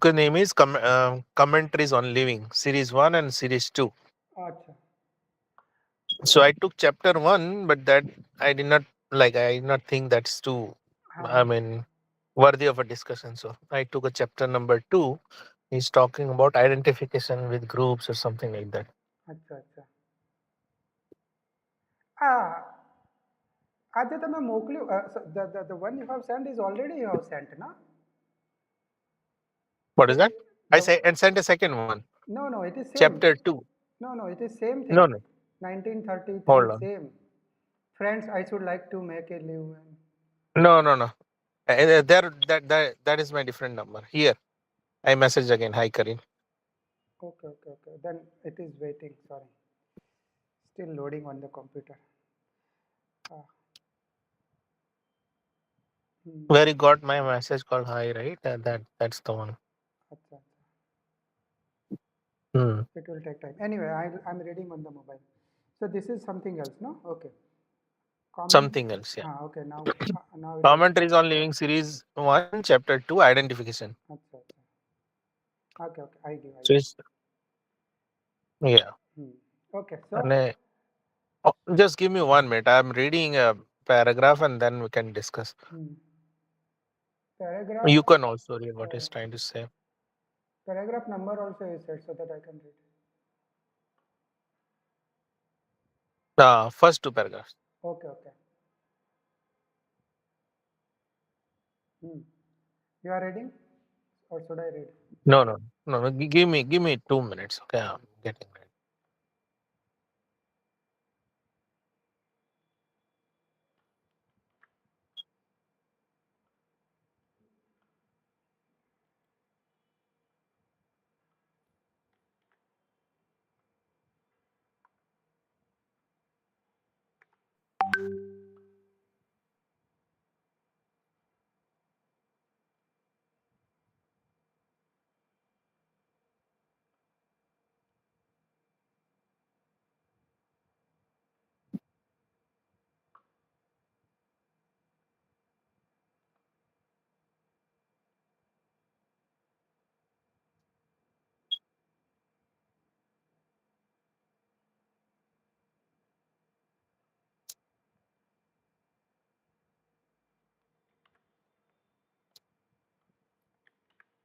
book name is Commentaries on Living, Series 1 and Series 2. अच्छा. So I took chapter 1, but that I did not like. I did not think that's too, I हाँ. mean, worthy of a discussion. So I took a chapter number 2. He's talking about identification with groups or something like that. अच्छा अच्छा. Ah, આજે તમે મોકલ્યું, the one you have sent is already you have sent, na? What So is that? I the say and sent a second one, no, it is same. chapter 2. No, no, it is same thing. No, no, 1933 hold on. same. Friends, I should like to make a live. No, no, no. There, that is my different number. Here, I message again. Hi, Karin. Okay, okay, okay. Then it is waiting. Sorry, still loading on the computer. Ah, hmm. Where you got my message called hi, right? That's the one. Acha, acha. Hmm. It will take time. Anyway, I'm reading on the mobile. So this is something else, no? Okay. Comment. Something else, yeah. Okay. Now it is. Commentaries on Living Series 1, Chapter 2, Identification. Acha, acha. Okay, okay. I give. I So give. it's, yeah. Hmm. Okay. And, So just give me 1 minute. I'm reading a paragraph and then we can discuss. hmm. Paragraph. You can also read what he's Oh, trying to say. paragraph number also is said so that I can read. First two paragraphs. Okay, okay. Hmm. You are reading, or should I read? No, no, no, no. Give me 2 minutes. Okay, I'm getting ready.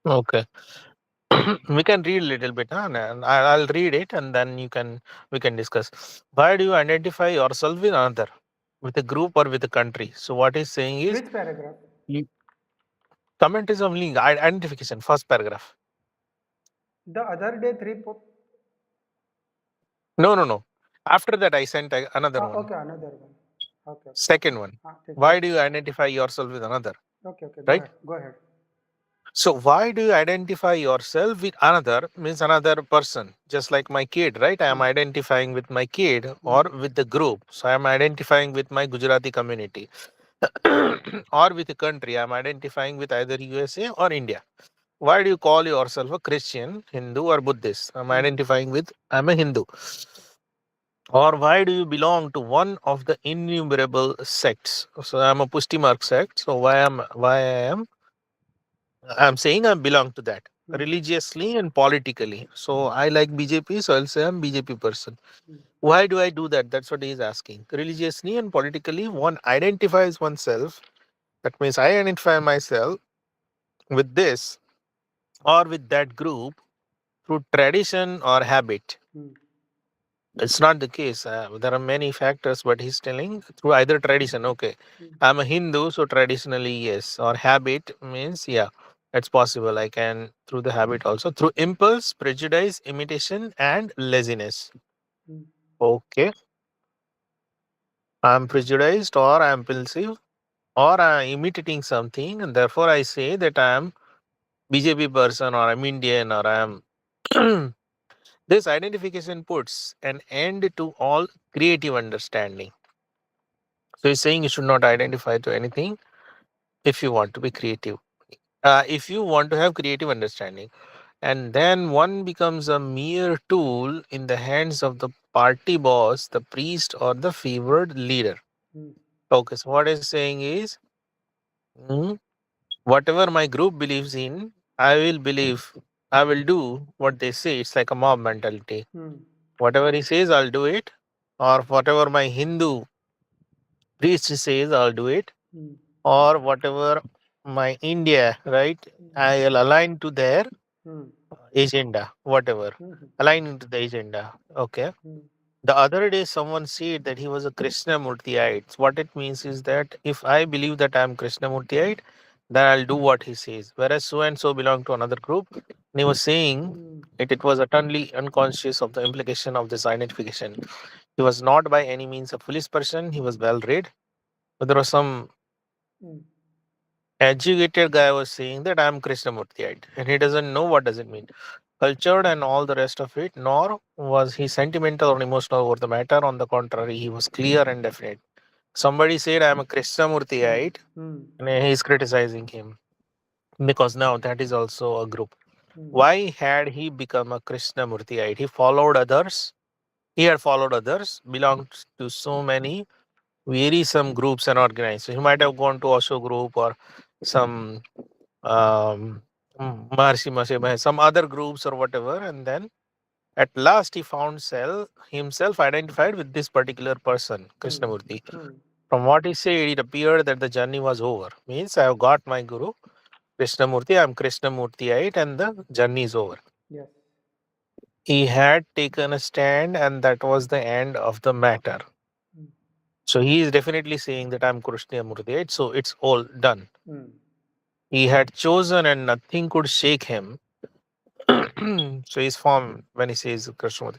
Okay. We can read a little bit, huh? And I'll read it and then we can discuss. Why do you identify yourself with another, with a group or with a country? So what he's saying is Which paragraph? you, comment is only identification, first paragraph. The other day No, no, no. After that I sent another one. okay, another one. Okay, okay. Second one. ठीक है. Why do you identify yourself with another? Okay, okay. Go Right? ahead. Go ahead. So why do you identify yourself with another means another person, just like my kid, right? I am Hmm. identifying with my kid Hmm. or with the group. So I am identifying with my Gujarati community or with a country. I am identifying with either USA or India. Why do you call yourself a Christian, Hindu, or Buddhist? I'm Hmm. identifying with I'm a Hindu. Or why do you belong to one of the innumerable sects? So I'm a Pushtimark sect. So why I am I'm saying I belong to that Hmm. religiously and politically. So I like BJP, so I'll say I'm BJP person. Hmm. Why do I do that? That's what he's asking. Religiously and politically, one identifies oneself. That means I identify myself with this or with that group through tradition or habit. Hmm. It's not the case. There are many factors, but he's telling through either tradition. Okay, Hmm. I'm a Hindu, so traditionally, yes. Or habit means, yeah, it's possible. I can through the habit also. Through impulse, prejudice, imitation, and laziness. Hmm. Okay, I'm prejudiced or I'm impulsive or I'm imitating something, and therefore I say that I'm BJP person or I'm Indian or I'm. This identification puts an end to all creative understanding. So he's saying you should not identify to anything if you want to be creative. If you want to have creative understanding, and then one becomes a mere tool in the hands of the party boss, the priest, or the favored leader. Hmm. Okay, so what he's saying is, mm, whatever my group believes in, I will believe, I will do what they say. It's like a mob mentality. Hmm. Whatever he says, I'll do it. Or whatever my Hindu priest says, I'll do it. Hmm. Or whatever my India, right? I'll align to their Hmm. agenda, whatever. Hmm. Hmm. Align to the agenda. Okay. Hmm. The other day, someone said that he was a Krishnamurtiite. What it means is that if I believe that I'm Krishnamurtiite, then I'll do what he says. Whereas so and so belong to another group, and he was saying Hmm. it was utterly unconscious of the implication of this identification. He was not by any means a foolish person. He was well read. But there was some Hmm. educated guy was saying that I'm Krishnamurtiite, and he doesn't know what does it mean. Cultured and all the rest of it, nor was he sentimental or emotional over the matter. On the contrary, he was clear and definite. Somebody said, I'm a Krishnamurtiite, Hmm. and he's criticizing him because now that is also a group. Hmm. Why had he become a Krishnamurtiite? He followed others. He had followed others, belonged to so many wearisome groups and organizations. He might have gone to Osho group or some Maharshi Mashe, some other groups or whatever, and then at last, he found himself identified with this particular person, Hmm. Krishnamurti. Hmm. From what he said, it appeared that the journey was over. Means I have got my guru, Krishnamurti. I am Krishnamurtiite, and the journey is over. Yes. He had taken a stand, and that was the end of the matter. Hmm. So he is definitely saying that I am Krishnamurtiite. So it's all done. Hmm. He had chosen, and nothing could shake him. So his form when he says Krishnamurti.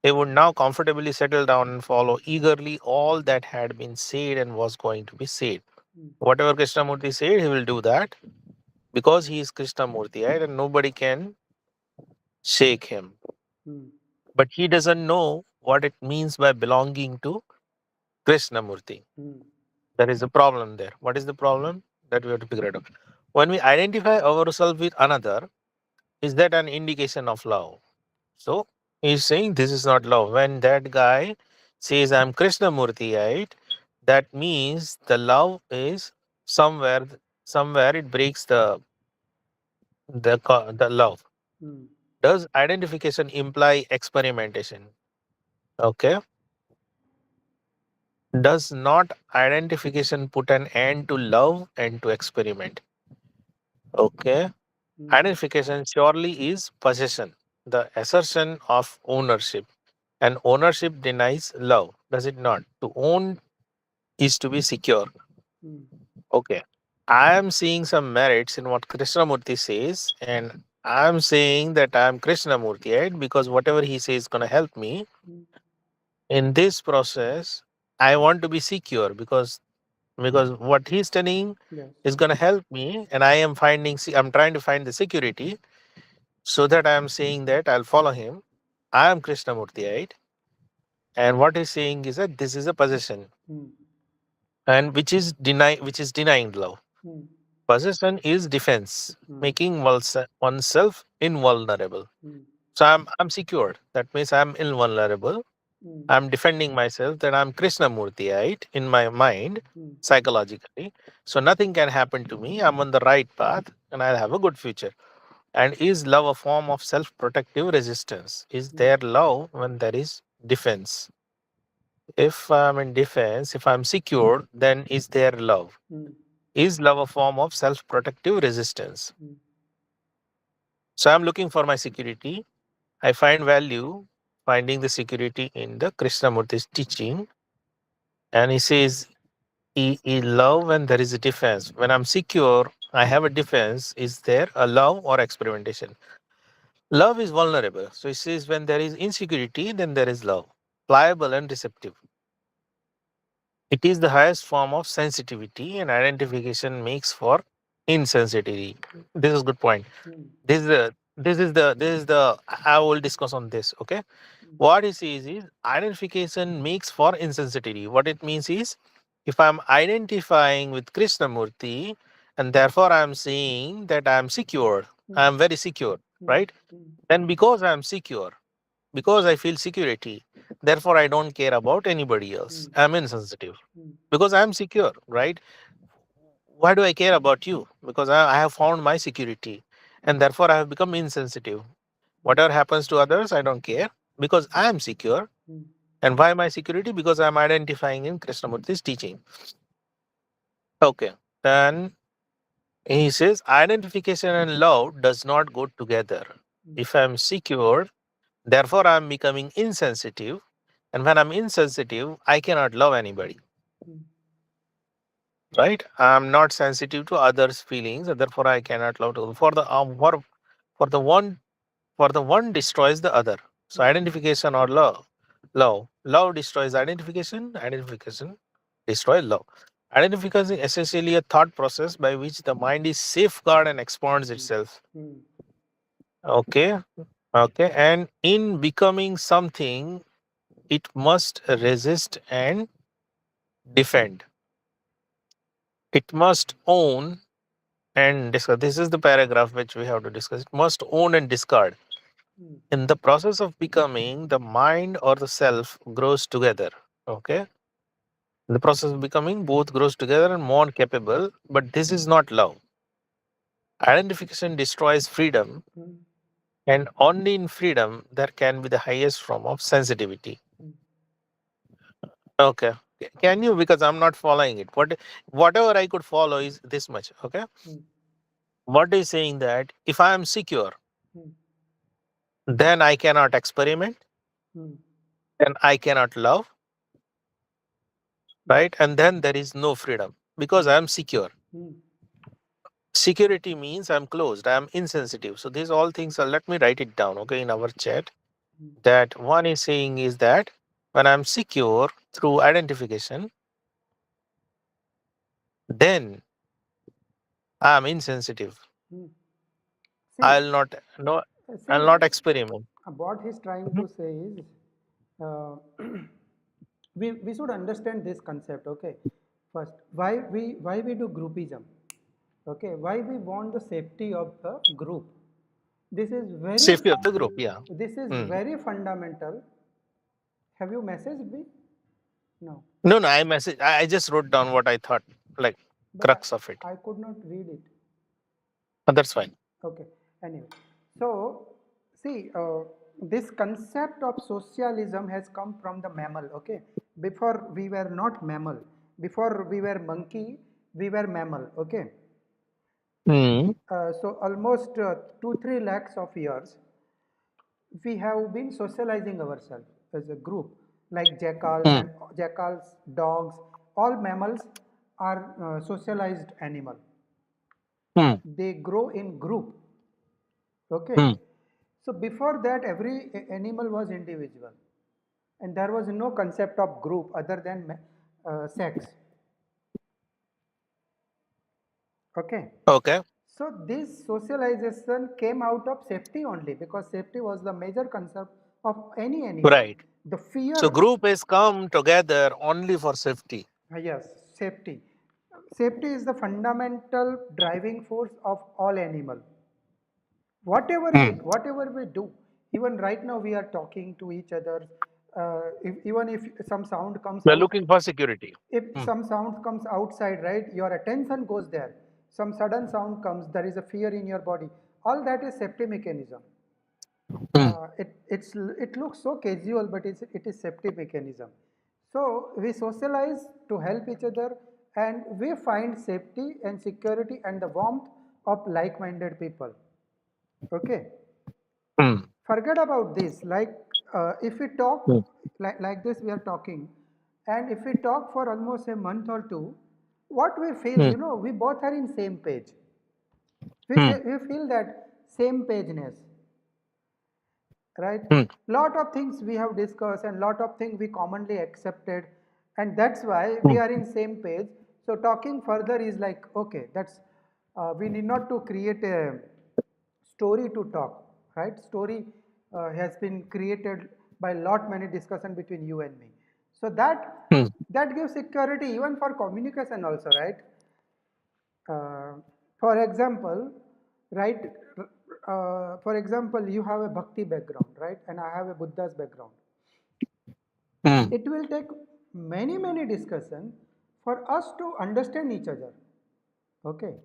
He would now comfortably settle down and follow eagerly all that had been said and was going to be said. Hmm. Whatever Krishnamurti said, he will do that because he is Krishnamurti, right? And nobody can shake him. Hmm. But he doesn't know what it means by belonging to Krishnamurti. Hmm. There is a problem there. What is the problem? That we have to figure it out. When we identify ourselves with another, is that an indication of love? So he's saying this is not love. When that guy says I'm Krishnamurti, right? That means the love is somewhere, somewhere it breaks the love. Hmm. Does identification imply experimentation? Okay. Does not identification put an end to love and to experiment? Okay. Hmm. Identification surely is possession, the assertion of ownership. And ownership denies love, does it not? To own is to be secure. Hmm. Okay. I am seeing some merits in what Krishnamurti says, and I'm saying that I'm Krishnamurti, right? Because whatever he says is going to help me Hmm. in this process. I want to be secure because what he's telling Yes. is going to help me, and I am I'm trying to find the security, so that I am saying that I'll follow him. I am Krishnamurti, right? And what he's saying is that this is a possession, Hmm. and which is denying love. Hmm. Possession is defense, Hmm. making oneself invulnerable. Hmm. So I'm secured. That means I'm invulnerable. Hmm. I'm defending myself that I'm Krishnamurti, right? In my mind, Hmm. psychologically. So nothing can happen to me. I'm on the right path and I'll have a good future. And is love a form of self-protective resistance? Is Hmm. there love when there is defense? If I'm in defense, if I'm secured, then is there love? Hmm. Is love a form of self-protective resistance? Hmm. So I'm looking for my security. I find value finding the security in the Krishnamurti's teaching. And he says, he love when there is a defense. When I'm secure, I have a defense. Is there a love or experimentation? Love is vulnerable. So he says, when there is insecurity, then there is love, pliable and receptive. It is the highest form of sensitivity, and identification makes for insensitivity. This is good point. Hmm. This is the I will discuss on this. Okay. Hmm. What he says is identification makes for insensitivity. What it means is if I'm identifying with Krishnamurti and therefore I'm saying that I'm secure, Hmm. I'm very secure, Hmm. right? Then because I'm secure, because I feel security, therefore I don't care about anybody Hmm. else. I'm insensitive Hmm. because I'm secure, right? Why do I care about you? Because I have found my security. and therefore I have become insensitive. Whatever happens to others, I don't care because I am secure. mm, And why my security? Because I am identifying in Krishnamurti's teaching. Okay. Then he says identification and love does not go together. mm, If I am secure, therefore I am becoming insensitive. And when I'm insensitive, I cannot love anybody. mm, Right? I'm not sensitive to others' feelings, and therefore I cannot love to for the one for the one destroys the other. So mm, identification or love destroys identification. Identification destroys love. Identification is essentially a thought process by which the mind is safeguard and expands mm, itself. mm, Okay, okay, and in becoming something, it must resist and defend. It must own and discard. This is the paragraph which we have to discuss. It must own and discard. mm, In the process of becoming, the mind or the self grows together. Okay. In the process of becoming, both grows together and more capable, but this is not love. Identification destroys freedom, mm, and only in freedom there can be the highest form of sensitivity. mm, Okay. Can you? Because I'm not following it. Whatever I could follow is this much. Okay. mm, What is saying that if I am secure, mm, then I cannot experiment, mm, then I cannot love, mm, right? And then there is no freedom because I am secure. mm, Security means I'm closed, I'm insensitive. So these all things are, let me write it down, okay, in our chat. mm, That one is saying is that when I'm secure through identification, then I'm insensitive. mm. See, I'll not no I'll see, not experiment. what he's trying Mhm. to say is, uh, we should understand this concept. Okay, first, why we do groupism? Okay, why we want the safety of the group? This is very Safety of the group, yeah. this is Hmm. very fundamental. Have you messaged me? No, No, I message. I just wrote down what I thought, like but crux of it. I could not read it. That's fine. Okay, anyway, so see, this concept of socialism has come from the mammal. Okay, before we were not mammal, before we were monkey, we were mammal. Okay, Hmm. so almost 2-3 lakhs of years, we have been socializing ourselves as a group, like Hmm. jackals, dogs, all mammals are socialized animal. Hmm. They grow in group. Okay, Hmm. so before that, every animal was individual, and there was no concept of group other than sex. Okay, Okay. so this socialization came out of safety only, because safety was the major concept of any animal. Right. The So fear, group has come together only for safety. yes, safety. Safety is the fundamental driving force of all animal. Hmm. Whatever we do, even right now we are talking to each other. Even if some sound comes We're out, looking for security. if Hmm. some sound comes outside, right, your attention goes there. Some sudden sound comes, there is a fear in your body. All that is safety mechanism. Hmm. It looks so casual, but it is safety mechanism. So we socialize to help each other, and we find safety and security and the warmth of like-minded people. Okay, Hmm. forget about this. Like, if we talk Hmm. like this, we are talking, and if we talk for almost a month or two, what we feel, Hmm. we both are in same page. Hmm. We feel that same pageness, right? Hmm. Lot of things we have discussed and lot of things we commonly accepted, and that's why we Hmm. are in same page. So talking further is like, okay, that's we need not to create a story to talk, right? Story has been created by lot many discussion between you and me. So Hmm. that gives security even for communication also, right? uh, for example, right, for example, you have a bhakti background, right, and I have a Buddha's background. Hmm. It will take many discussion for us to understand each other. Okay,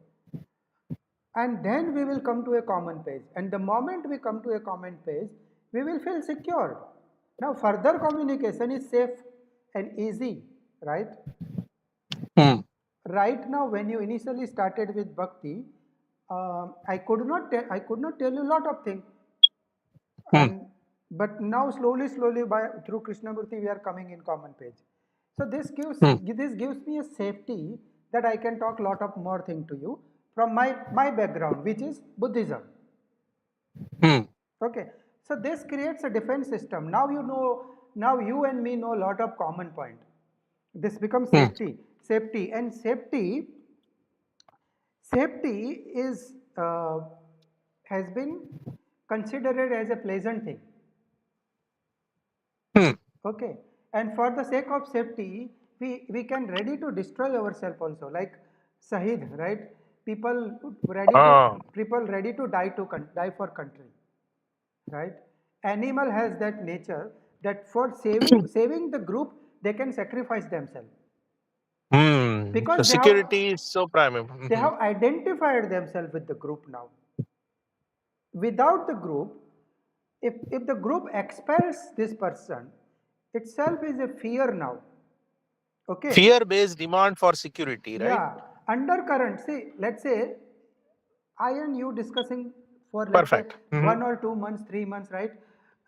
and then we will come to a common page, and the moment we come to a common page, we will feel secured. Now further communication is safe and easy, right? Hmm. Right now, when you initially started with bhakti, I could not tell you a lot of things, Hmm. and but now slowly by through Krishnamurti we are coming in common page. So Hmm. this gives me a safety that I can talk lot of more thing to you from my background, which is Buddhism. Hmm. Okay, so this creates a defense system. Now you know, now you and me know a lot of common point. This becomes Hmm. safety, and safety is has been considered as a pleasant thing. Hmm. Okay, and for the sake of safety, we can ready to destroy ourselves also, like Sahid, right? People ready to Ah. die to die for country, right? Animal has that nature that for saving the group they can sacrifice themselves Hmm. So because security is so primary. they Mhm. have identified themselves with the group now. Without the group, if the group expels this person, itself is a fear now. Okay, Fear-based demand for security, right? yeah, undercurrent. See, let's say I and you discussing for let's say Perfect. Mhm. 1 or 2 months, 3 months, right?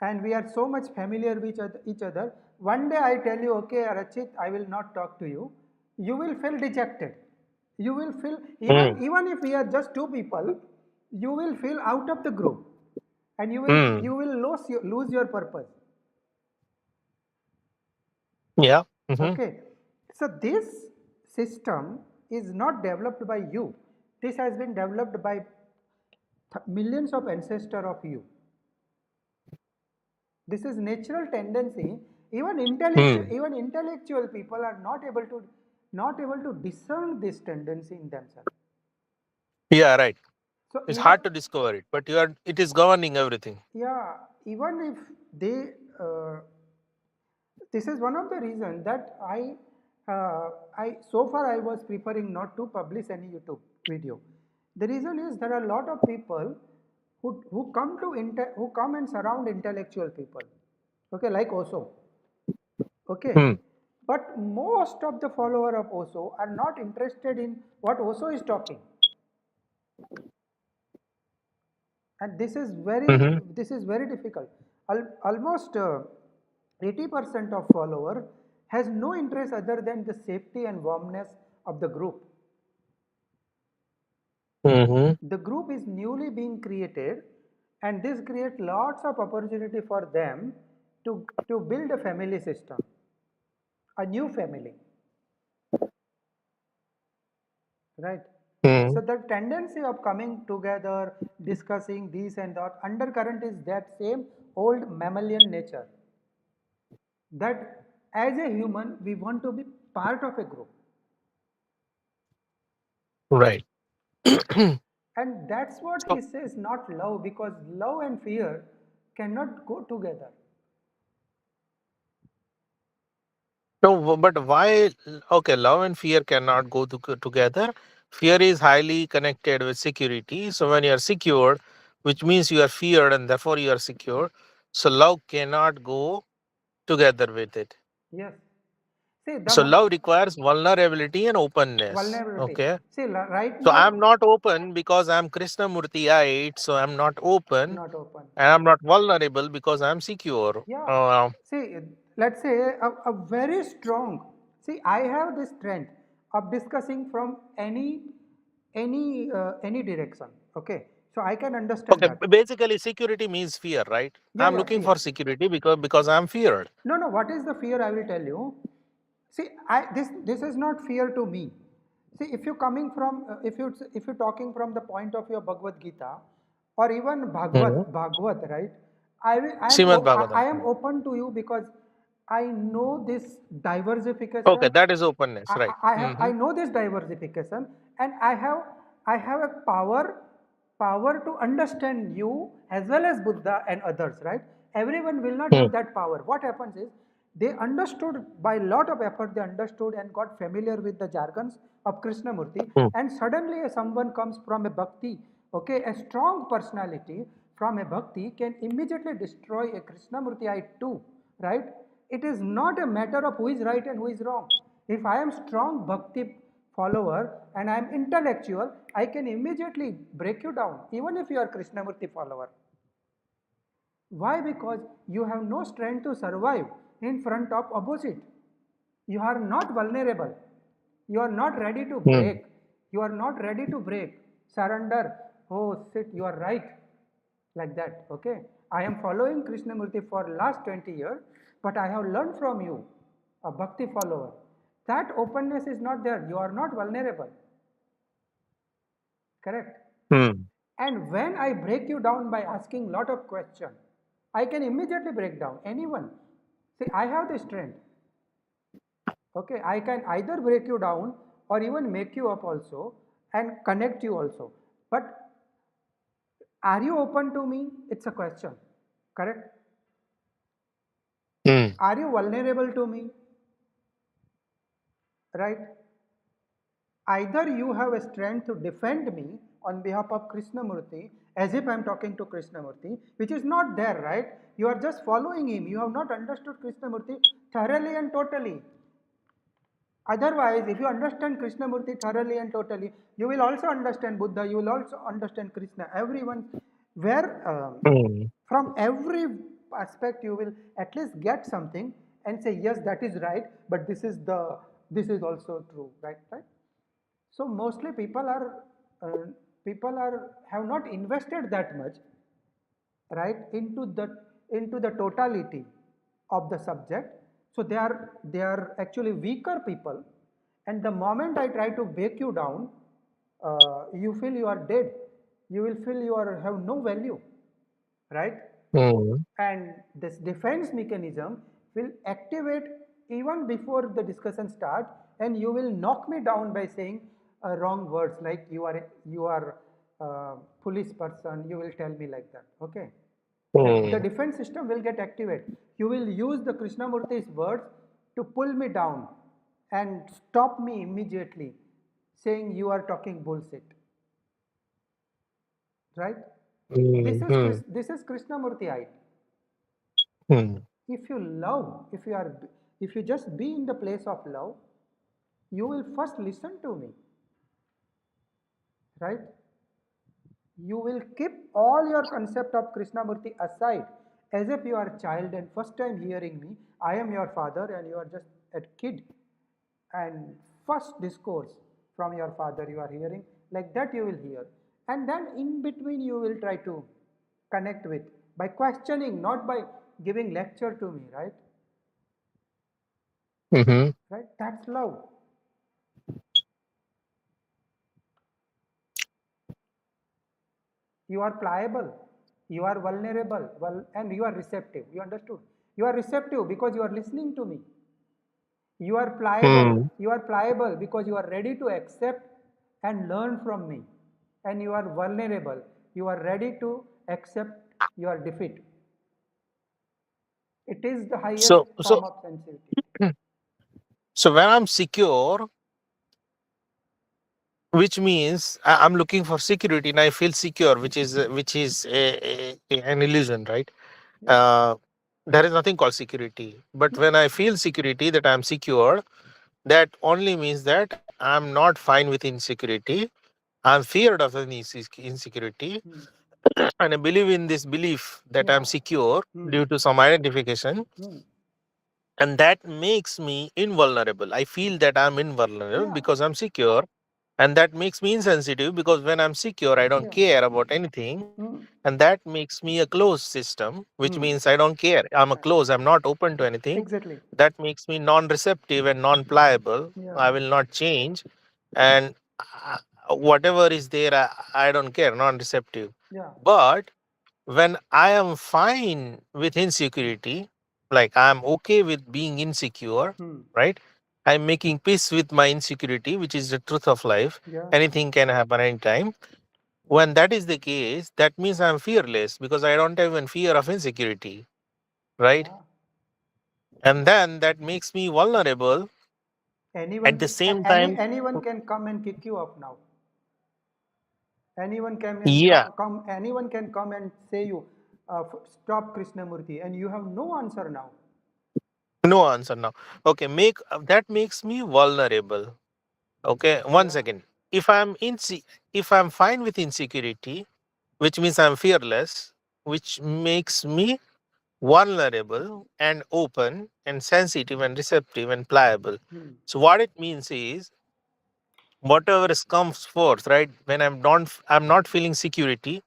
And we are so much familiar with each other. One day I tell you, okay, Arachit, I will not talk to you. You will feel dejected. You will feel Hmm. even if we are just two people, you will feel out of the group, and Hmm. you will lose your purpose. Yeah. Mhm. Okay, so this system is not developed by you. This has been developed by millions of ancestors of you. This is natural tendency. Hmm. Even intellectual people are not able to discern this tendency in themselves. Yeah, right. So It's even hard to discover it, but it is governing everything. yeah, even if they this is one of the reasons that I so far I was preferring not to publish any YouTube video. The reason is there are a lot of people who come to who come and surround intellectual people. Okay, like Oso. Okay, Hmm. but most of the follower of Oso are not interested in what Oso is talking, and Mhm. this is very difficult. Almost 80% of follower has no interest other than the safety and warmness of the group. Mhm. The group is newly being created, and this creates lots of opportunity for them to build a family system, a new family, right? So Hmm. the tendency of coming together, discussing this and that, undercurrent is that same old mammalian nature, that as a human we want to be part of a group, Right. and that's what he So says, not love, because love and fear cannot go together. no, but why? Okay, love and fear cannot go together. Fear is highly connected with security. So when you are secure, which means you are feared, and therefore you are secure. So love cannot go together with it. Yes, see So love requires vulnerability and openness. vulnerability, Okay. see right So now I'm not open because I'm Krishnamurtiite. So I'm not open, not open. and I'm not vulnerable because I'm secure. Yeah, see, let's say a very strong. See, I have this strength of discussing from any direction. Okay, so I can understand Okay. that. Basically, security means fear, right? Yeah, I'm yeah, looking fear. for security because I'm feared. No, no. What is the fear? I will tell you. See, this is not fear to me. See, if you coming from if you're talking from the point of view of Bhagavad Gita, or even Mhm. Bhagavad, right? Srimad Bhagavatam. I am open to you because I know this Okay, diversification. that is openness, right? I Hmm. know this diversification, and I have a power to understand you as well as Buddha and others, right? Everyone will not Hmm. have that power. What happens is they understood by lot of effort, they understood and got familiar with the jargons of Krishnamurti, Hmm. and suddenly someone comes from a bhakti Okay, a strong personality from a bhakti can immediately destroy a Krishnamurtiite too, right? It is not a matter of who is right and who is wrong. If I am strong bhakti follower and I am intellectual, I can immediately break you down, even if you are Krishnamurti follower. Why? Because you have no strength to survive in front of opposite. You are not vulnerable. You are not ready to Hmm. break. You are not ready to break. Surrender. Oh, sit, you are right. Like that. Okay. I am following Krishnamurti for last 20 years, but I have learned from you, a bhakti follower. That openness is not there. You are not vulnerable. Correct. Hmm. And when I break you down by asking lot of questions, I can immediately break down anyone. See, I have the strength. Okay, I can either break you down or even make you up also and connect you also. But are you open to me? It's a question. Correct? Hmm. Are you vulnerable to me? Right? Either you have a strength to defend me on behalf of Krishnamurti as if I am talking to Krishnamurti, which is not there, right? You are just following him. You have not understood Krishnamurti thoroughly and totally. Otherwise, if you understand Krishnamurti thoroughly and totally, you will also understand Buddha, you will also understand Krishna. Everyone, where Hmm. from every aspect you will at least get something and say, yes, that is right, but this is also true, right? Right? So mostly uh, people are have not invested that much, right, into the totality of the subject. So they are actually weaker people, and the moment I try to break you down, you feel you are dead. You will feel you are have no value, right? Hmm. And this defense mechanism will activate even before the discussion start, and you will knock me down by saying wrong words like you are police person, you will tell me like that. Okay, the Hmm. defense system will get activated. You will use the Krishnamurti's words to pull me down and stop me immediately, saying you are talking bullshit, right? Hmm. Hmm. This is Krishnamurtiite. Hmm. If you love, if you just be in the place of love, you will first listen to me, right? You will keep all your concept of Krishnamurti aside as if you are a child and first time hearing me, I am your father and you are just a kid, and first discourse from your father you are hearing, like that you will hear. And then in between you will try to connect with by questioning, not by giving lecture to me, right? Hmm. Right? That's love. You are pliable, you are vulnerable, and you are receptive. You understood? You are receptive because you are listening to me. You are pliable, Hmm. because you are ready to accept and learn from me. And you are vulnerable, you are ready to accept your defeat. It is the highest So, form so, of sensitivity. so when I'm secure, which means I'm looking for security and I feel secure, which is an illusion, right? Yeah. Uh, there is nothing called security. But when I feel security that I'm secure, that only means that I'm not fine with insecurity. I'm feared of an insecurity, Hmm. and I believe in this belief that I'm Yeah. secure Hmm. due to some identification, Hmm. and that makes me invulnerable. I feel that I'm invulnerable Yeah. because I'm secure, and that makes me insensitive because when I'm secure, I don't Yeah. care about anything, Hmm. and that makes me a closed system, which Hmm. means I don't care. I'm a Right. close. I'm not open to anything. Exactly. That makes me non-receptive and non-pliable. Yeah. I will not change, and whatever is there, I don't care. Non-receptive, Yeah. but when I am fine with insecurity, like I'm okay with being insecure, Hmm. right? I'm making peace with my insecurity, which is the truth of life. Yeah. Anything can happen anytime. When that is the case, that means I'm fearless because I don't have even fear of insecurity, right? Yeah. And then that makes me vulnerable Anyone, at the same time. anyone can come and kick you up now. Anyone can Yeah, come. Anyone can come and say you, stop Krishnamurti, and you have no answer now. no answer now. Okay, make that makes me vulnerable. Okay, one Yeah. second. If if I'm fine with insecurity, which means I'm fearless, which makes me vulnerable and open and sensitive and receptive and pliable. Hmm. So what it means is whatever comes forth, right? When I'm not feeling security,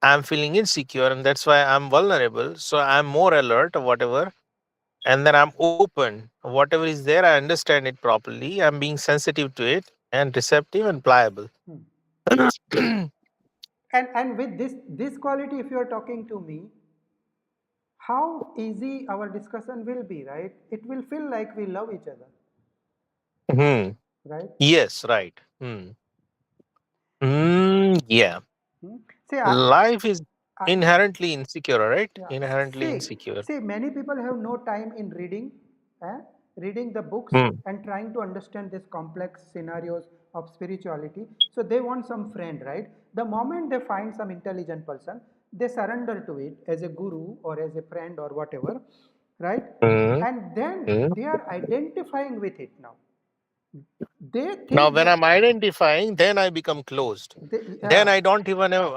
I'm feeling insecure, and that's why I'm vulnerable. So I'm more alert or whatever, and then I'm open. Whatever is there, I understand it properly. I'm being sensitive to it and receptive and pliable. Hmm. And with this quality, if you are talking to me, how easy our discussion will be, right? It will feel like we love each other, Hmm. right? Yes, right. Yeah. Hmm? See, Life is I, inherently insecure, right? yeah. Inherently See, insecure. see, many people have no time in reading, reading the books Hmm. and trying to understand these complex scenarios of spirituality. So they want some friend, right? The moment they find some intelligent person, they surrender to it as a guru or as a friend or whatever, right? Hmm. And then Hmm. they are identifying with it now. They Now, think when I'm that identifying, then I become closed. Then yeah, I don't even have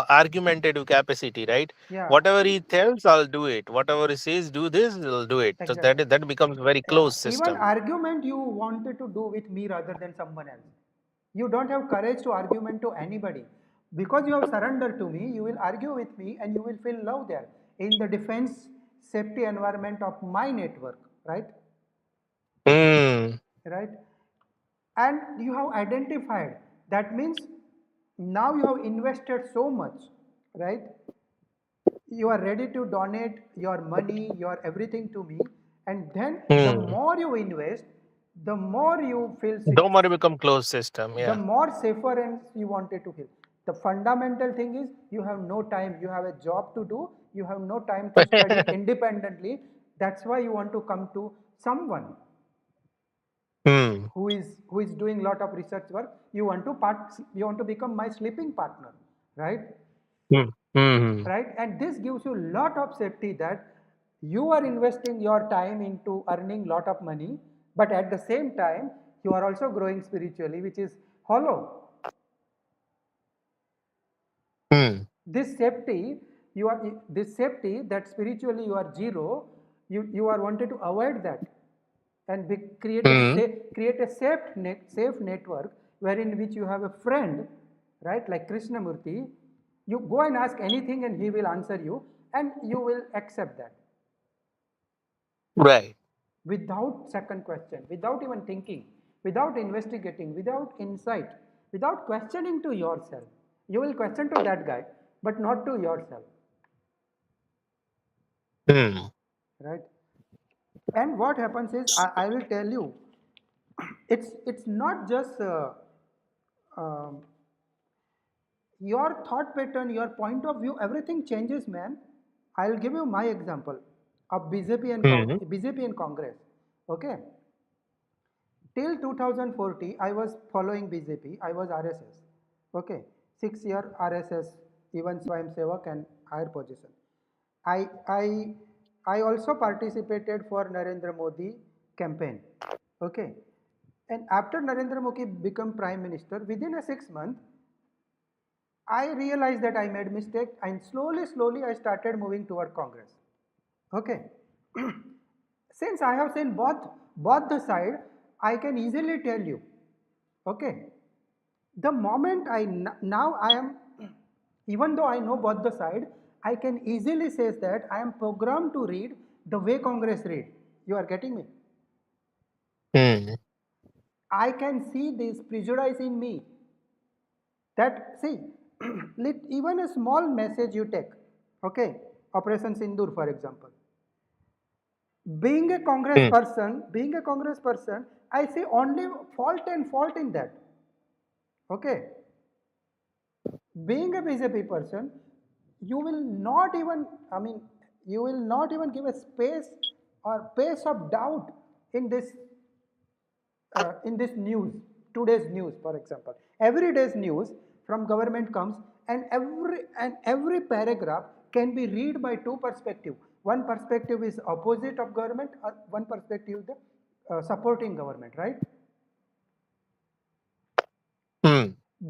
argumentative capacity, right? yeah, Whatever he tells, I'll do it. Whatever he says, do this, I'll do it. So exactly. that becomes a very Yeah, closed even system. argument you wanted to do with me rather than someone else. You don't have courage to argument to anybody. Because you have surrendered to me, you will argue with me and you will feel love there in the defense safety environment of my network, right? Hmm. Right? And you have identified. That means now you have invested so much, right? You are ready to donate your money, your everything to me, and then the Hmm. more you invest, the more you feel sick, Don't want to become closed system. the Yeah. more safer and you wanted to feel. The fundamental thing is you have no time, you have a job to do, you have no time to study independently. That's why you want to come to someone Hmm. who is doing lot of research work. You want to become my sleeping partner, right? Hmm. Hmm. Right, and this gives you lot of safety that you are investing your time into earning lot of money, but at the same time you are also growing spiritually, which is hollow. Hmm. This safety that spiritually you are zero, you are wanted to avoid that and Hmm. create a safe network wherein which you have a friend, right, like Krishnamurti. You go and ask anything and he will answer you, and you will accept that Right. without second question, without even thinking, without investigating, without insight, without questioning to yourself. You will question to that guy, but not to yourself, Hmm. right? And what happens is, I will tell you, it's not just um, your thought pattern, your point of view, everything changes, man. I'll give you my example of Hmm. BJP and Congress. Okay, till 2040, I was following BJP. I was RSS. Okay, 6 year RSS, even Swayam Sevak and higher position. I I I also participated for Narendra Modi campaign. Okay, and after Narendra Modi become prime minister, within a 6 month, I realized that I made mistake, and slowly I started moving toward Congress. Okay, since I have seen both the side, I can easily tell you. Okay, the moment now I am, even though I know both the side, I can easily say that I am programmed to read the way Congress read. You are getting me? Hmm. I can see this prejudice in me. That see, even a small message you take, okay, Operation Sindur for example. Hmm. Being a Congress person, I see only fault in that. Okay, being a BJP person, you will not even, I mean, you will not even give a space or pace of doubt in this news, today's news, for example, every day's news. from government comes, and every paragraph can be read by two perspective. One perspective is opposite of government, one perspective the supporting government, right? Hmm.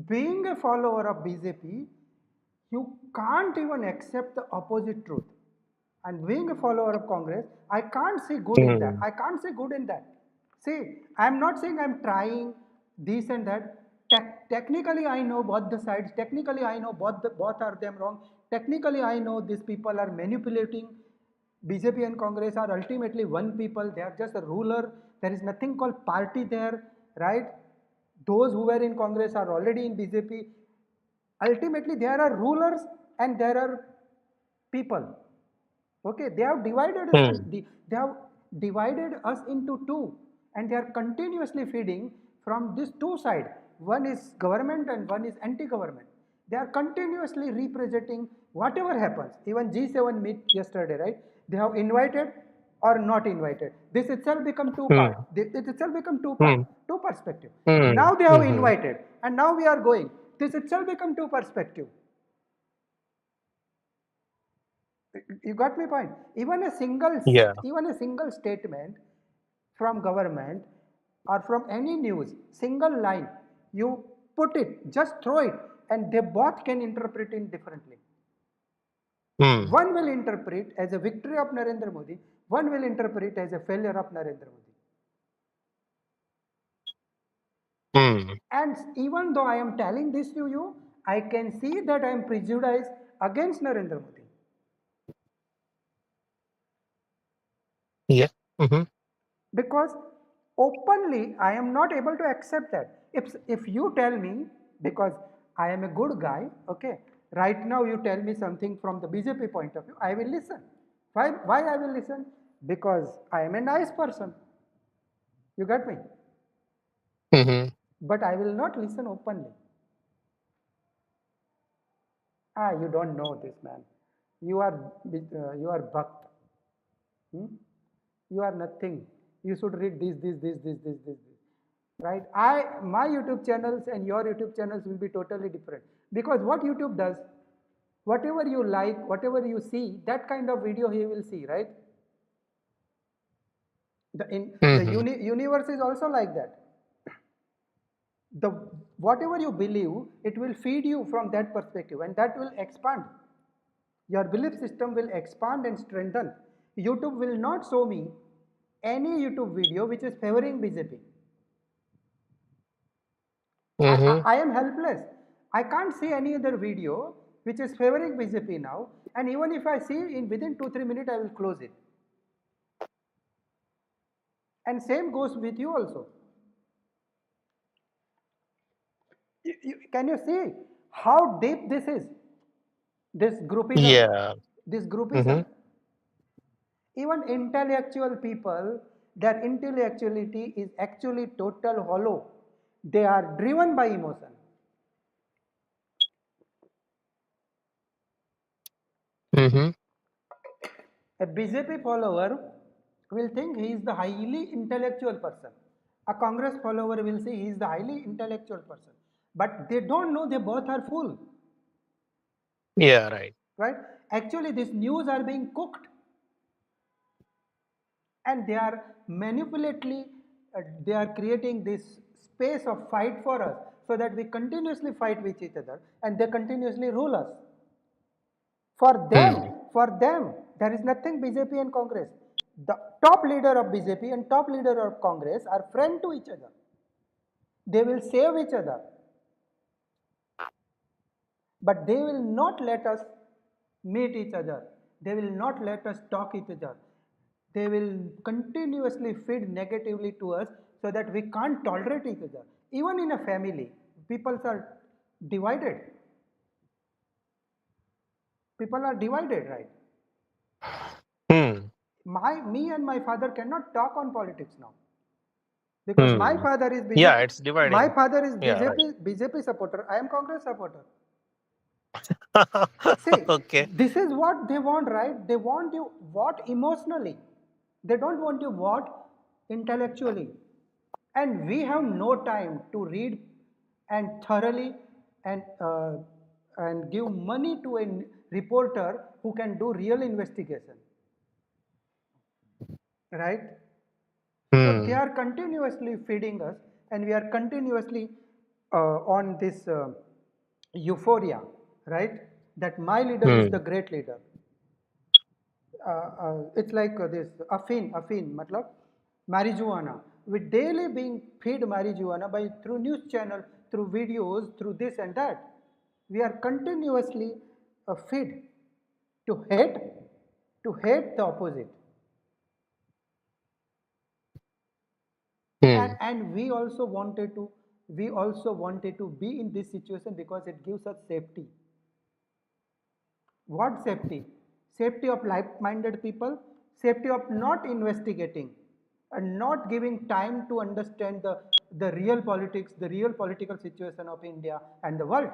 Being a follower of BJP, you can't even accept the opposite truth. And being a follower of Congress, I can't see good in that. Hmm. I can't see good in that. See, I'm not saying I'm trying this and that. Technically, I know both the sides. Technically, I know both are them wrong. Technically, I know these people are manipulating. BJP and Congress are ultimately one people. They are just a ruler. There is nothing called party there, right? Those who were in Congress are already in BJP. Ultimately, there are rulers and there are people. Okay, they have divided us. Hmm. They have divided us into two, and they are continuously feeding from these two sides. One is government and one is anti-government. They are continuously representing whatever happens. Even G7 meet yesterday, right? They have invited or not invited. This itself become two part. Hmm. It itself become two part, Hmm. two perspective. Hmm. Now they have Hmm. invited, and now we are going. This itself become two perspective. You got my point. Yeah. Even a single statement from government or from any news, single line, you put it, just throw it, and they both can interpret it differently. Hmm. One will interpret as a victory of Narendra Modi, one will interpret as a failure of Narendra Modi. Hmm. And even though I am telling this to you, I can see that I am prejudiced against Narendra Modi. Yeah. Hmm. Because openly I am not able to accept that. If you tell me, because I am a good guy, okay, right now you tell me something from the BJP point of view, I will listen. Why I will listen? Because I am a nice person. You got me? Hmm. But I will not listen openly. Ah, you don't know this, man. You are bhakt. Hmm? You are nothing. You should read this. Right? My YouTube channels and your YouTube channels will be totally different. Because what YouTube does, whatever you like, whatever you see, that kind of video he will see, right? Hmm. Universe is also like that. The whatever you believe, it will feed you from that perspective, and that will expand. Your belief system will expand and strengthen. YouTube will not show me any YouTube video which is favoring BJP. Hmm. I am helpless. I can't see any other video which is favoring BJP now, and even if I see in within 2 3 minutes, I will close it. And same goes with you also. Can you see how deep this is? This groupism, Yeah. this Hmm. groupism. Even intellectual people, their intellectuality is actually total hollow. They are driven by emotion. Hmm. A BJP follower will think he is the highly intellectual person. A Congress follower will say he is the highly intellectual person. But they don't know they both are full, Yeah. Right. right? Actually, these news are being cooked and they are manipulatively, they are creating this space of fight for us so that we continuously fight with each other and they continuously rule us. Hmm. For them, there is nothing BJP and Congress. The top leader of BJP and top leader of Congress are friend to each other. They will save each other, but they will not let us meet each other. They will not let us talk each other. They will continuously feed negatively to us so that we can't tolerate each other. Even in a family, people are divided. People are divided, right? Hmm. Me and my father cannot talk on politics now because my Hmm. father is Yeah. BJP. It's My dividing. father is Yeah. Right. BJP supporter. I am Congress supporter. See, Okay. this is what they want, right? They want you what emotionally. They don't want you what intellectually. And we have no time to read and thoroughly. and give money to a reporter who can do real investigation, right? So they Hmm. are continuously feeding us, and we are continuously on this euphoria, right? That my leader is the Hmm. great leader. It's like this matlab marijuana. We daily being fed marijuana by through news channel, through videos, through this and that. We are continuously fed to hate, to hate the opposite, Hmm. and we also wanted to be in this situation because it gives us safety. What safety? Safety of like-minded people, safety of not investigating and not giving time to understand the real politics, the real political situation of India and the world.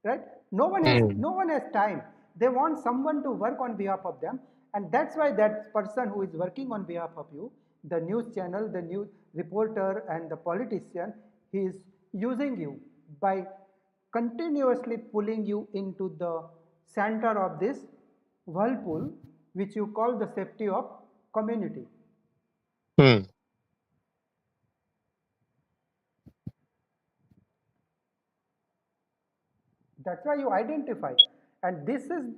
Right? Hmm. No one has time. They want someone to work on behalf of them, and that's why that person who is working on behalf of you, the news channel, the news reporter, and the politician, he is using you by continuously pulling you into the center of this whirlpool, which you call the safety of community. Hmm. That's why you identify, and this is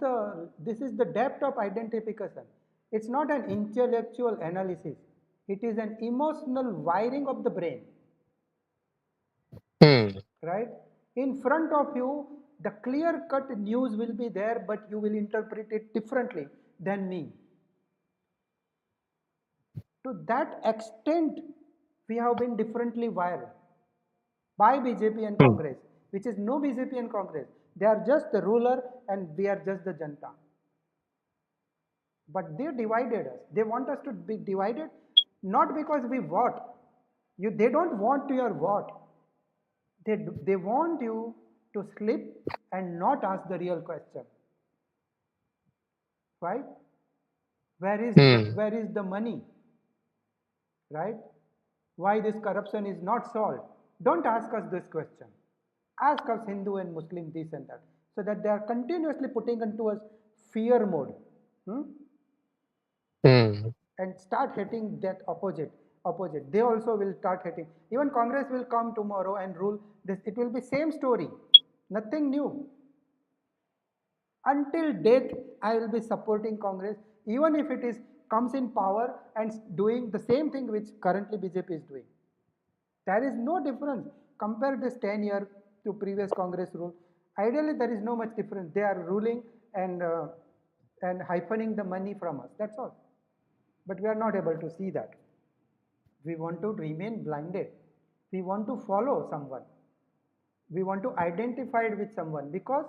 the depth of identification. It's not an intellectual analysis, it is an emotional wiring of the brain, Hmm. right? In front of you, the clear cut news will be there, but you will interpret it differently than me. To that extent, we have been differently wired by BJP and Hmm. Congress, which is no BJP and Congress. They are just the ruler and we are just the Janta. But they divided us. They want us to be divided not because we vote. They don't want your vote. They want you to slip and not ask the real question. Right? Hmm. Where is the money? Right? Why this corruption is not solved? Don't ask us this question. Ask us Hindu and Muslim this and that. So that they are continuously putting into us fear mode. Hmm? Hmm. And start hating that opposite. They also will start hating. Even Congress will come tomorrow and rule this. It will be same story, nothing new. Until death I will be supporting Congress, even if it is comes in power and doing the same thing which currently BJP is doing. There is no difference. Compare this 10 year to previous Congress rule. Ideally there is no much difference. They are ruling and hyphening the money from us, that's all. But we are not able to see that. We want to remain blinded. We want to follow someone. We want to identify it with someone, because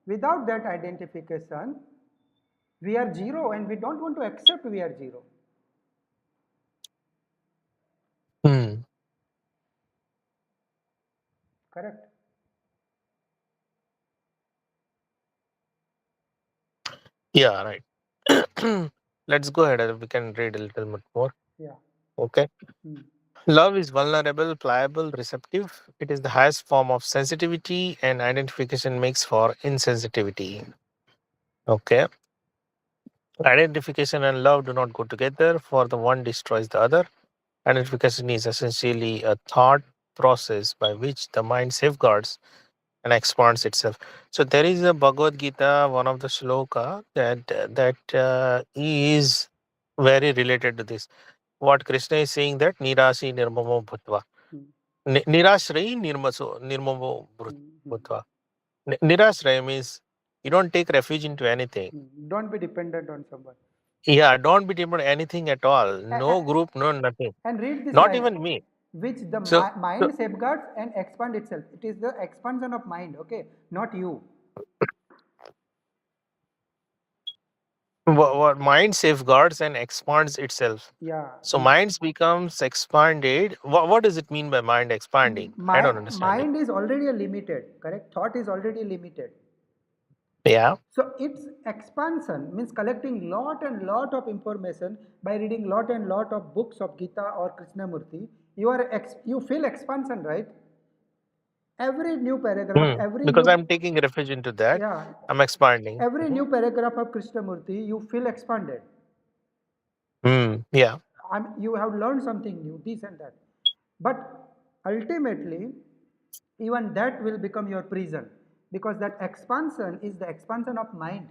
without that identification, we are zero and we don't want to accept we are zero. Hmm. Correct? Yeah, right. Let's go ahead and we can read a little bit more. Yeah. Okay. Hmm. Love is vulnerable, pliable, receptive. It is the highest form of sensitivity, and identification makes for insensitivity. Okay. Identification and love do not go together, for the one destroys the other. Identification is essentially a thought process by which the mind safeguards and expands itself. So there is a Bhagavad Gita, one of the shloka that is very related to this. What Krishna is saying, that nirasi nirmamo bhutva. Hmm. Nirashrayi nirmamo Hmm. Hmm. bhutva. Nirashray means you don't take refuge into anything. Hmm. Don't be dependent on someone. Yeah, don't be dependent on anything at all. A- No a- group, no nothing. and read this Not line, even me. which the So, so mind safeguards and expand itself. It is the expansion of mind, okay, not you. what mind safeguards and expands itself. Yeah. So minds becomes expanded. What does it mean by mind expanding? I don't understand it. Mind is already a limited, correct? Thought is already limited. Yeah. So its expansion means collecting lot and lot of information by reading lot and lot of books of Gita or Krishnamurti. You feel expansion, right? Every new paragraph, every Because new, I'm taking refuge into that, yeah, I'm expanding. every new paragraph of Krishnamurti, you feel expanded. Yeah, You have learned something new, this and that. But ultimately, even that will become your prison because that expansion is the expansion of mind.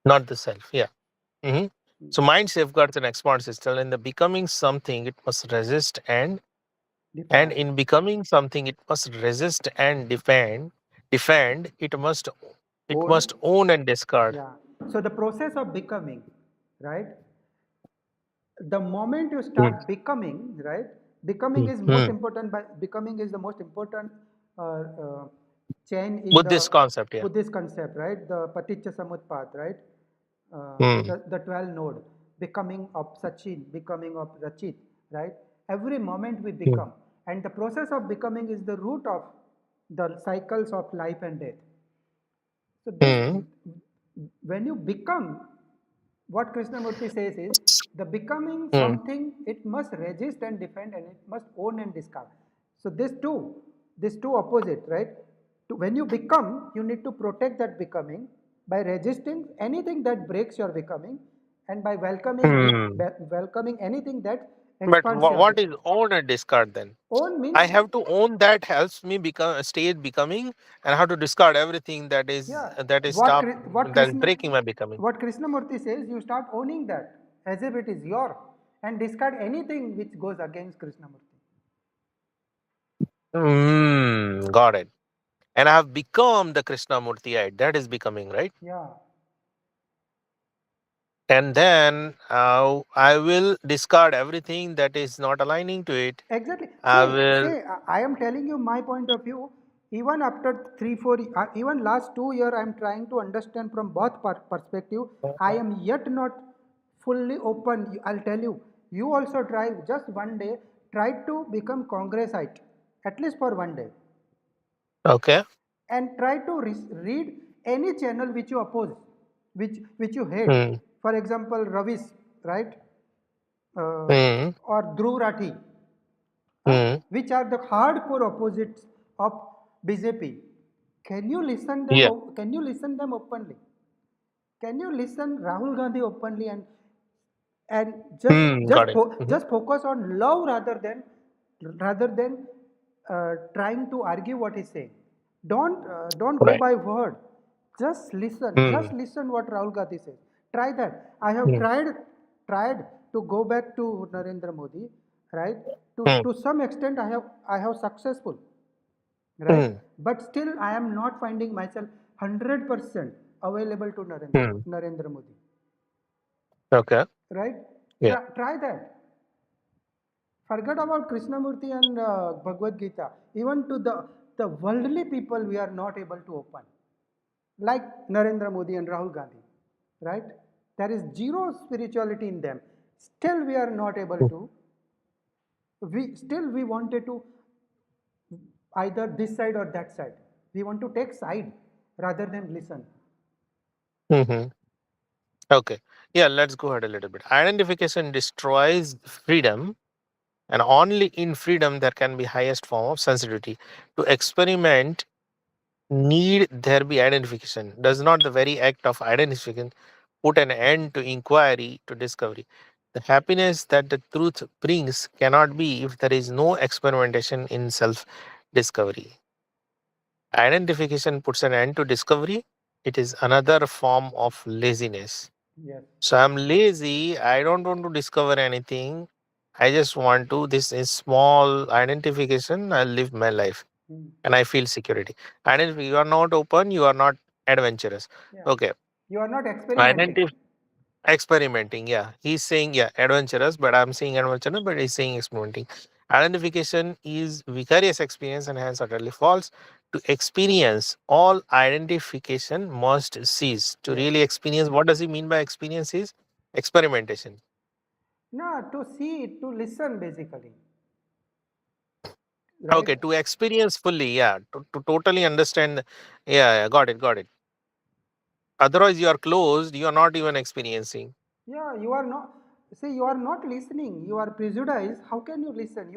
not the self. Yeah. hmm So mind safeguards and expands itself. In the becoming something, it must resist and Define. in becoming something, it must resist and defend. Defend. It must Own. own and discard. Yeah. So the process of becoming, right? The moment you Mm. start becoming, right, becoming Mm. is most Mm. important, by becoming is the most important uh, uh, chain in the Buddhist concept. Yeah. Buddhist concept, right, the paticca samutpad, right, Mm. the 12 node, becoming of Sachin, becoming of Rachit, right, every moment we Mm. become, and the process of becoming is the root of the cycles of life and death. So this, Mm. when you become, what Krishnamurti says is the becoming Mm. something, it must resist and defend and it must own and discard. So these two opposite, right? When you become, you need to protect that becoming by resisting anything that breaks your becoming and by Mm. welcoming anything that But expands your what becoming. is own and discard then? Own I means, have to own that helps me become stay becoming, and I have to discard everything yeah, that is what stop Kri- what that is Krishna breaking my becoming. what Krishnamurti says, you start owning that as if it is your, and discard anything which goes against Krishnamurti. Got it. And I have become the Krishnamurti. That is becoming, right? Yeah, And then I will discard everything that is not aligning to it. exactly. I See, will. I am telling you my point of view. Even after 3, 4, even last 2 year, I am trying to understand from both perspective. I am yet not fully open. I'll tell you. You also try just one day. Try to become Congressite, at least for one day, Okay. and try to read any channel which you oppose, which you hate. Hmm. For example, Ravis, right, uh, Hmm. or Dhruv Rathi, Hmm. which are the hardcore opposites of BJP. Can you listen them? Yeah. Can you listen them openly? Can you listen Rahul Gandhi openly and just Got it. just focus on love rather than trying to argue what he's saying. Don't go Right. by word. Just Hmm. listen what Rahul Gandhi says. Try that. I have Hmm. tried to go back to Narendra Modi, right? Hmm. To some extent, I have successful, right? Hmm. But still, I am not finding myself 100% available to Hmm. Narendra Modi, Okay. right? Yeah. Try that. Forget about Krishnamurti and Bhagavad Gita. Even to the worldly people, we are not able to open, like Narendra Modi and Rahul Gandhi, right? There is zero spirituality in them. Still, we are not able to. We wanted to either this side or that side. We want to take side rather than listen. Hmm. Okay. Yeah. Let's go ahead a little bit. Identification destroys freedom, and only in freedom there can be highest form of sensitivity. To experiment, need there be identification? Does not the very act of identification put an end to inquiry to discovery? The happiness that the truth brings cannot be if there is no experimentation in self discovery. Identification puts an end to discovery. It is another form of laziness. Yes. So I'm lazy. I don't want to discover anything. I just want to, this is small identification. I'll live my life Hmm. and I feel security. And if you are not open, you are not adventurous. Yeah. Okay. You are not experimenting. Identify experimenting. Yeah. He's saying, yeah, adventurous, but I'm saying adventurous, but he's saying experimenting. Identification is vicarious experience and hence utterly false. To experience, all identification must cease. To Yes. really experience, what does he mean by experience is experimentation. No, to see, to listen basically, right? Okay, to experience fully, yeah, to totally understand. Yeah, yeah, got it, got it. Otherwise, you are closed, you are not even experiencing. Yeah, you are not, see, you are not listening. You are prejudiced. How can you listen?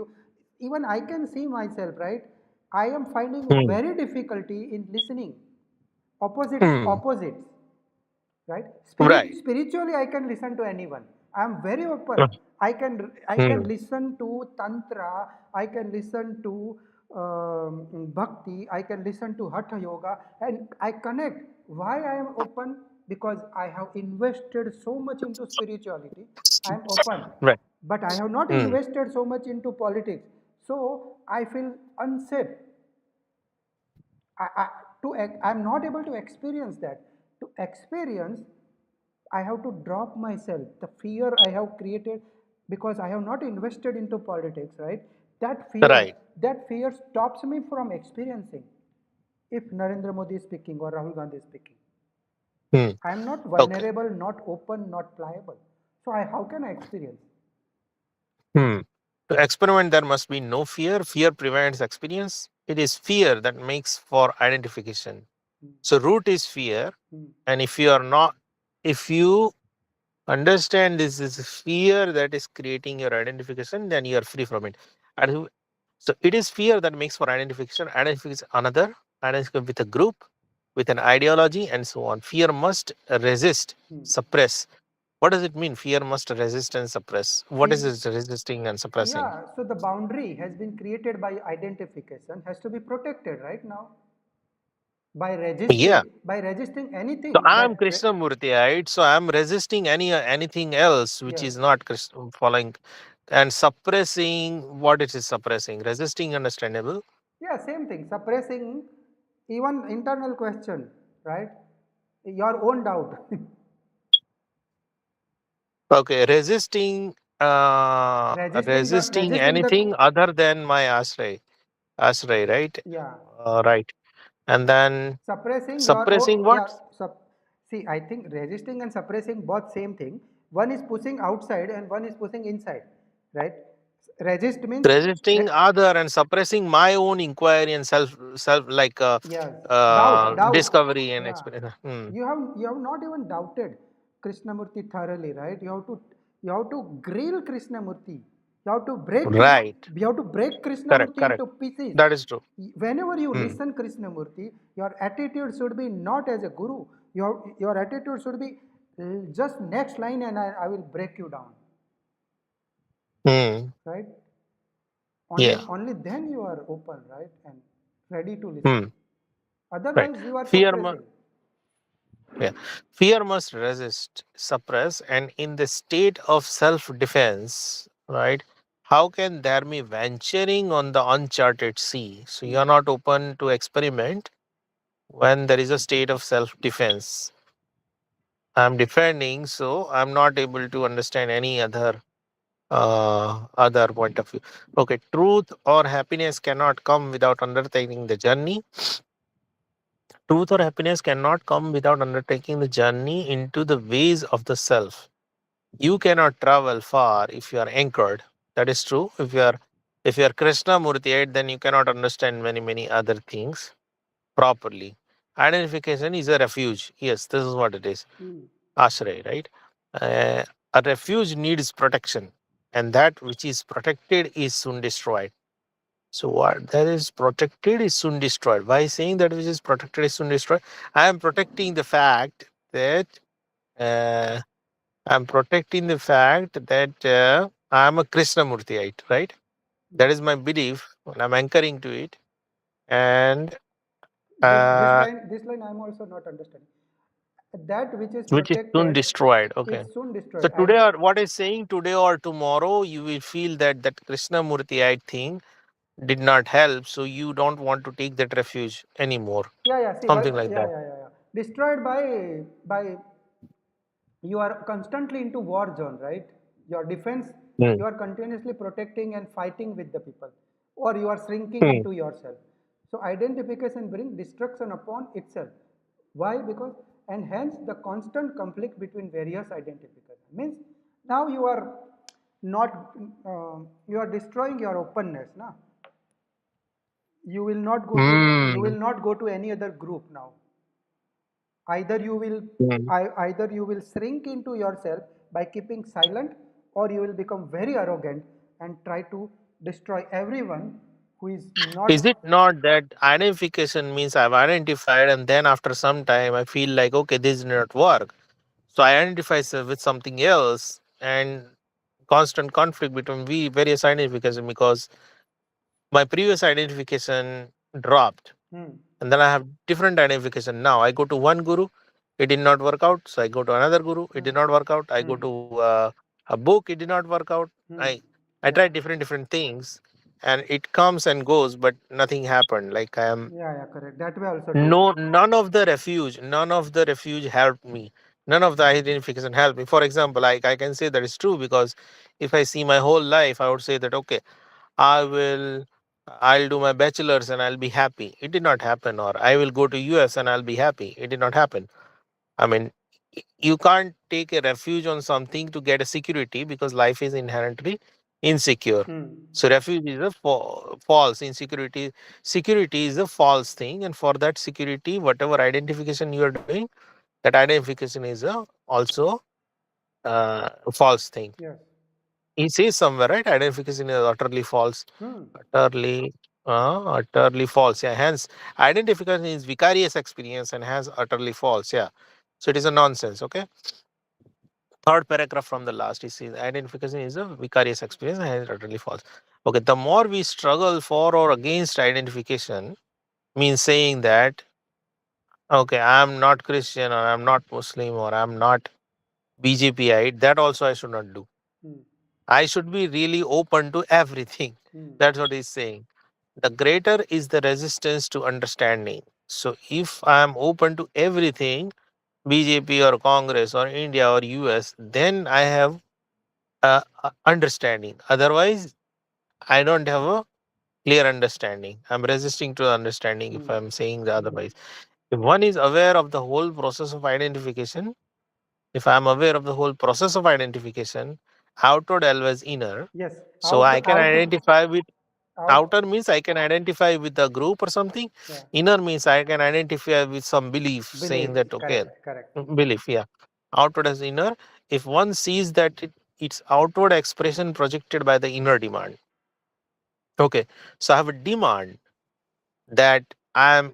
even I can see myself, right? I am finding Hmm. very difficulty in listening Hmm. opposites, right? Right. Spiritually I can listen to anyone. I am very open. Uh, I can Hmm. listen to tantra, I can listen to bhakti, I can listen to hatha yoga, and I connect. Why I am open? Because I have invested so much into spirituality. I am open. Right. But I have not Hmm. invested so much into politics, so I feel unsafe. I, I'm not able to experience that. To experience, I have to drop myself. The fear I have created because I have not invested into politics, right? Right. That fear stops me from experiencing. If Narendra Modi is speaking or Rahul Gandhi is speaking, Hmm. I am not Okay. vulnerable, not open, not pliable. So how can I experience? Hmm. To experiment, there must be no fear. Fear prevents experience. It is fear that makes for identification. Hmm. So root is fear, Hmm. and if you understand this is fear that is creating your identification, then you are free from it. And so it is fear that makes for identification. Identification another, identification with a group, with an ideology, and so on. Fear must resist, Hmm. suppress. What does it mean? Fear must resist and suppress. What is See, it resisting and suppressing? yeah, so the boundary has been created by identification, has to be protected right now Yeah. by resisting So anything I am that Krishnamurti, right? So I am resisting anything else which yes. is not Krishna following and suppressing what it is suppressing. Resisting understandable. Yeah, same thing. Suppressing even internal question, right? Your own doubt. Okay, resisting Resisting the anything other than my ashray, right? yeah. Right. And then Suppressing your suppressing what? yeah. See, I think resisting and suppressing both same thing. One is pushing outside and one is pushing inside, right? Resist means Resisting other and suppressing my own inquiry and self like yes, doubt. discovery and Yeah, experience. Hmm. you have not even doubted Krishnamurti thoroughly, right? You have to grill Krishnamurti. Right. You have to break Correct. Krishnamurti Correct. into pieces. That is true. Whenever you Hmm. listen Krishnamurti, your attitude should be not as a guru. Your attitude should be just next line, and I will break you down, Hmm. right? Only Yeah. only then you are open, right, and ready to listen. Hmm. Right. Otherwise, you are Fear. mu- suppressing. Yeah. Fear must resist, suppress, and in the state of self-defense, right? How can there be venturing on the uncharted sea? So you Hmm. are not open to experiment when there is a state of self-defense. I'm defending, so I'm not able to understand any other point of view. Okay, truth or happiness cannot come without undertaking the journey. Truth or happiness cannot come without undertaking the journey into the ways of the self. You cannot travel far if you are anchored. That is true. If you are Krishna Murti, right, then you cannot understand many other things properly. Identification is a refuge. Yes, this is what it is. Hmm. Ashray, right? Uh, a refuge needs protection, and that which is protected is soon destroyed. So what that is protected is soon destroyed. By saying that which is protected is soon destroyed, I am protecting the fact that uh, I'm protecting the fact that I am a Krishnamurtiite, right? Hmm. That is my belief, and I'm anchoring to it, and This uh, line I'm also not understanding. That which is which is soon protected destroyed. Okay. is soon So destroyed. today, or what is saying today or tomorrow, you will feel that Krishnamurtiite thing did not help, so you don't want to take that refuge anymore. Yeah, yeah. See, Something like yeah, that. yeah, yeah, yeah. Destroyed by you are constantly into war zone, right? Your defense, Hmm. you are continuously protecting and fighting with the people, or you are shrinking Hmm. into yourself. So identification brings destruction upon itself. Why? Because and hence the constant conflict between various identification means now you are not you are destroying your openness. Now you Hmm. will not go to any other group now. Either you will Hmm. either you will shrink into yourself by keeping silent, or you will become very arrogant and try to destroy everyone who is Is not. it not that identification means I've identified and then after some time I feel like, okay, this did not work. So I identify with something else and constant conflict between various identification because my previous identification dropped Hmm. and then I have different identification. Now I go to one guru, it did not work out. So I go to another guru, it Hmm. did not work out. I go Hmm. to a book, it did not work out. Hmm. I Yeah. tried different things, and it comes and goes, but nothing happened. Like I am Yeah, yeah, correct. That way also true. no none of the refuge helped me. None of the identification helped me. For example, I can say that is true because if I see my whole life, I would say that okay, I will I'll do my bachelor's and I'll be happy. It did not happen. Or I will go to US and I'll be happy. It did not happen. I mean, you can't take a refuge on something to get a security because life is inherently insecure. Hmm. So refuge is a false insecurity. Security is a false thing, and for that security, whatever identification you are doing, that identification is a also false thing. Yes. He says somewhere, right? Identification is utterly false. Hmm. Utterly, utterly false. Yeah. Hence, identification is vicarious experience and has utterly false. Yeah. So it is a nonsense. Okay. Third paragraph from the last, it says identification is a vicarious experience and hence utterly false. Okay. The more we struggle for or against identification, means saying that okay, I'm not Christian or I'm not Muslim or I'm not BJPite. That also I should not do. Hmm. I should be really open to everything. Hmm. That's what he's saying. The greater is the resistance to understanding. So if I am open to everything, BJP or Congress or India or US, then I have understanding. Otherwise, I don't have a clear understanding. I'm resisting to the understanding if Hmm. I'm saying the Hmm. otherwise. If one is aware of the whole process of identification, if I'm aware of the whole process of identification, outward always inner, Yes. so I can identify with Out. outer means I can identify with the group or something. Yeah. Inner means I can identify with some belief saying Beliefs. that okay, Correct. Correct. belief, yeah. Outward as inner. If one sees that it's outward expression projected by the inner demand. Okay. So I have a demand that I am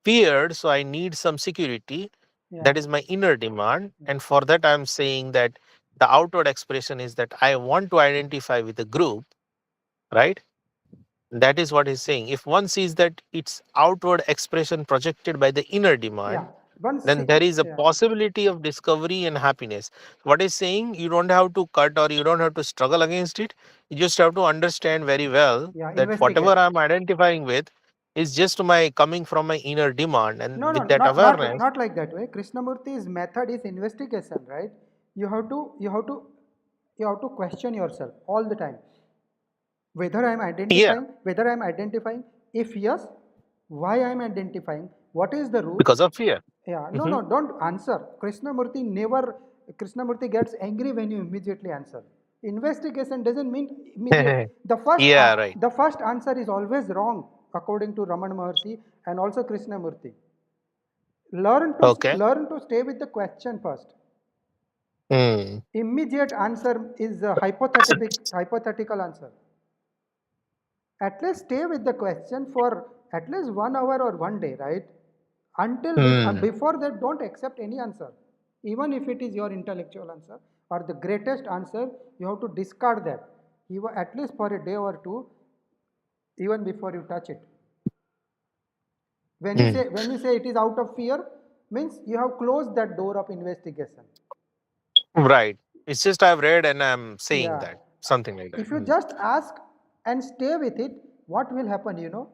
feared, so I need some security. Yeah. That is my inner demand. And for that I'm saying that the outward expression is that I want to identify with a group, right? That is what he's saying. If one sees that it's outward expression projected by the inner Yeah. demand, Once. then there is a Yeah. possibility of discovery and happiness. What is saying, you don't have to cut or you don't have to struggle against it. You just have to understand very well Yeah. that whatever Investigate. I'm identifying with is just my coming from my inner demand. No, And no, with that awareness, not like that way. Krishnamurti's method is investigation, right? You have to, you have to, you have to question yourself all the time. yeah, Whether I'm identifying, if yes, why I'm identifying, what is the root? because of fear. Yeah, no, Hmm. no, don't answer. Krishnamurti gets angry when you immediately answer. Investigation doesn't mean immediate. Yeah, right. The first answer is always wrong, according to Raman Maharshi and also Krishnamurti. Okay. Learn to stay with the question first. Hmm. Immediate answer is a hypothetical answer. At least stay with the question for at least 1 hour or 1 day, right? Hmm. Before that, don't accept any answer, even if it is your intellectual answer or the greatest answer. You have to discard that, even at least for a day or two, even before you touch it. Hmm. When you say it is out of fear, means you have closed that door of investigation. Right. It's just I've read and I'm saying Yeah. that. Something like that. If you just ask and stay with it, what will happen, you know?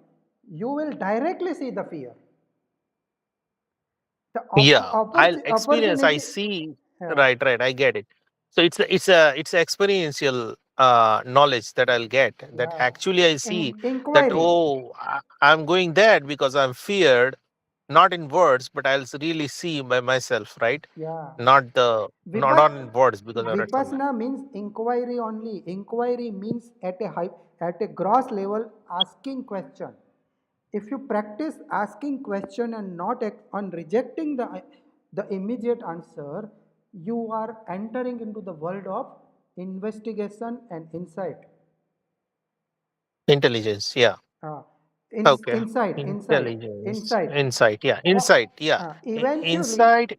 You will directly see the fear. The Yeah, I'll experience. I opportunity. see. Yeah. Right, right. I get it. So it's a experiential knowledge that I'll get. That Yeah. actually I see that Inquiry. oh, I'm going there because I'm feared, not in words, but I'll really see by myself. Right, Yeah. not Vipass in words because I read somewhere. Vipassana means inquiry only. Inquiry means at a gross level asking question. If you practice asking question and not on rejecting the immediate answer, you are entering into the world of investigation, and insight. Intelligence. Yeah. Uh, Okay. insight, insight, Intelligence. insight. Insight. Yeah. What? Insight. Yeah. Eventually, Insight.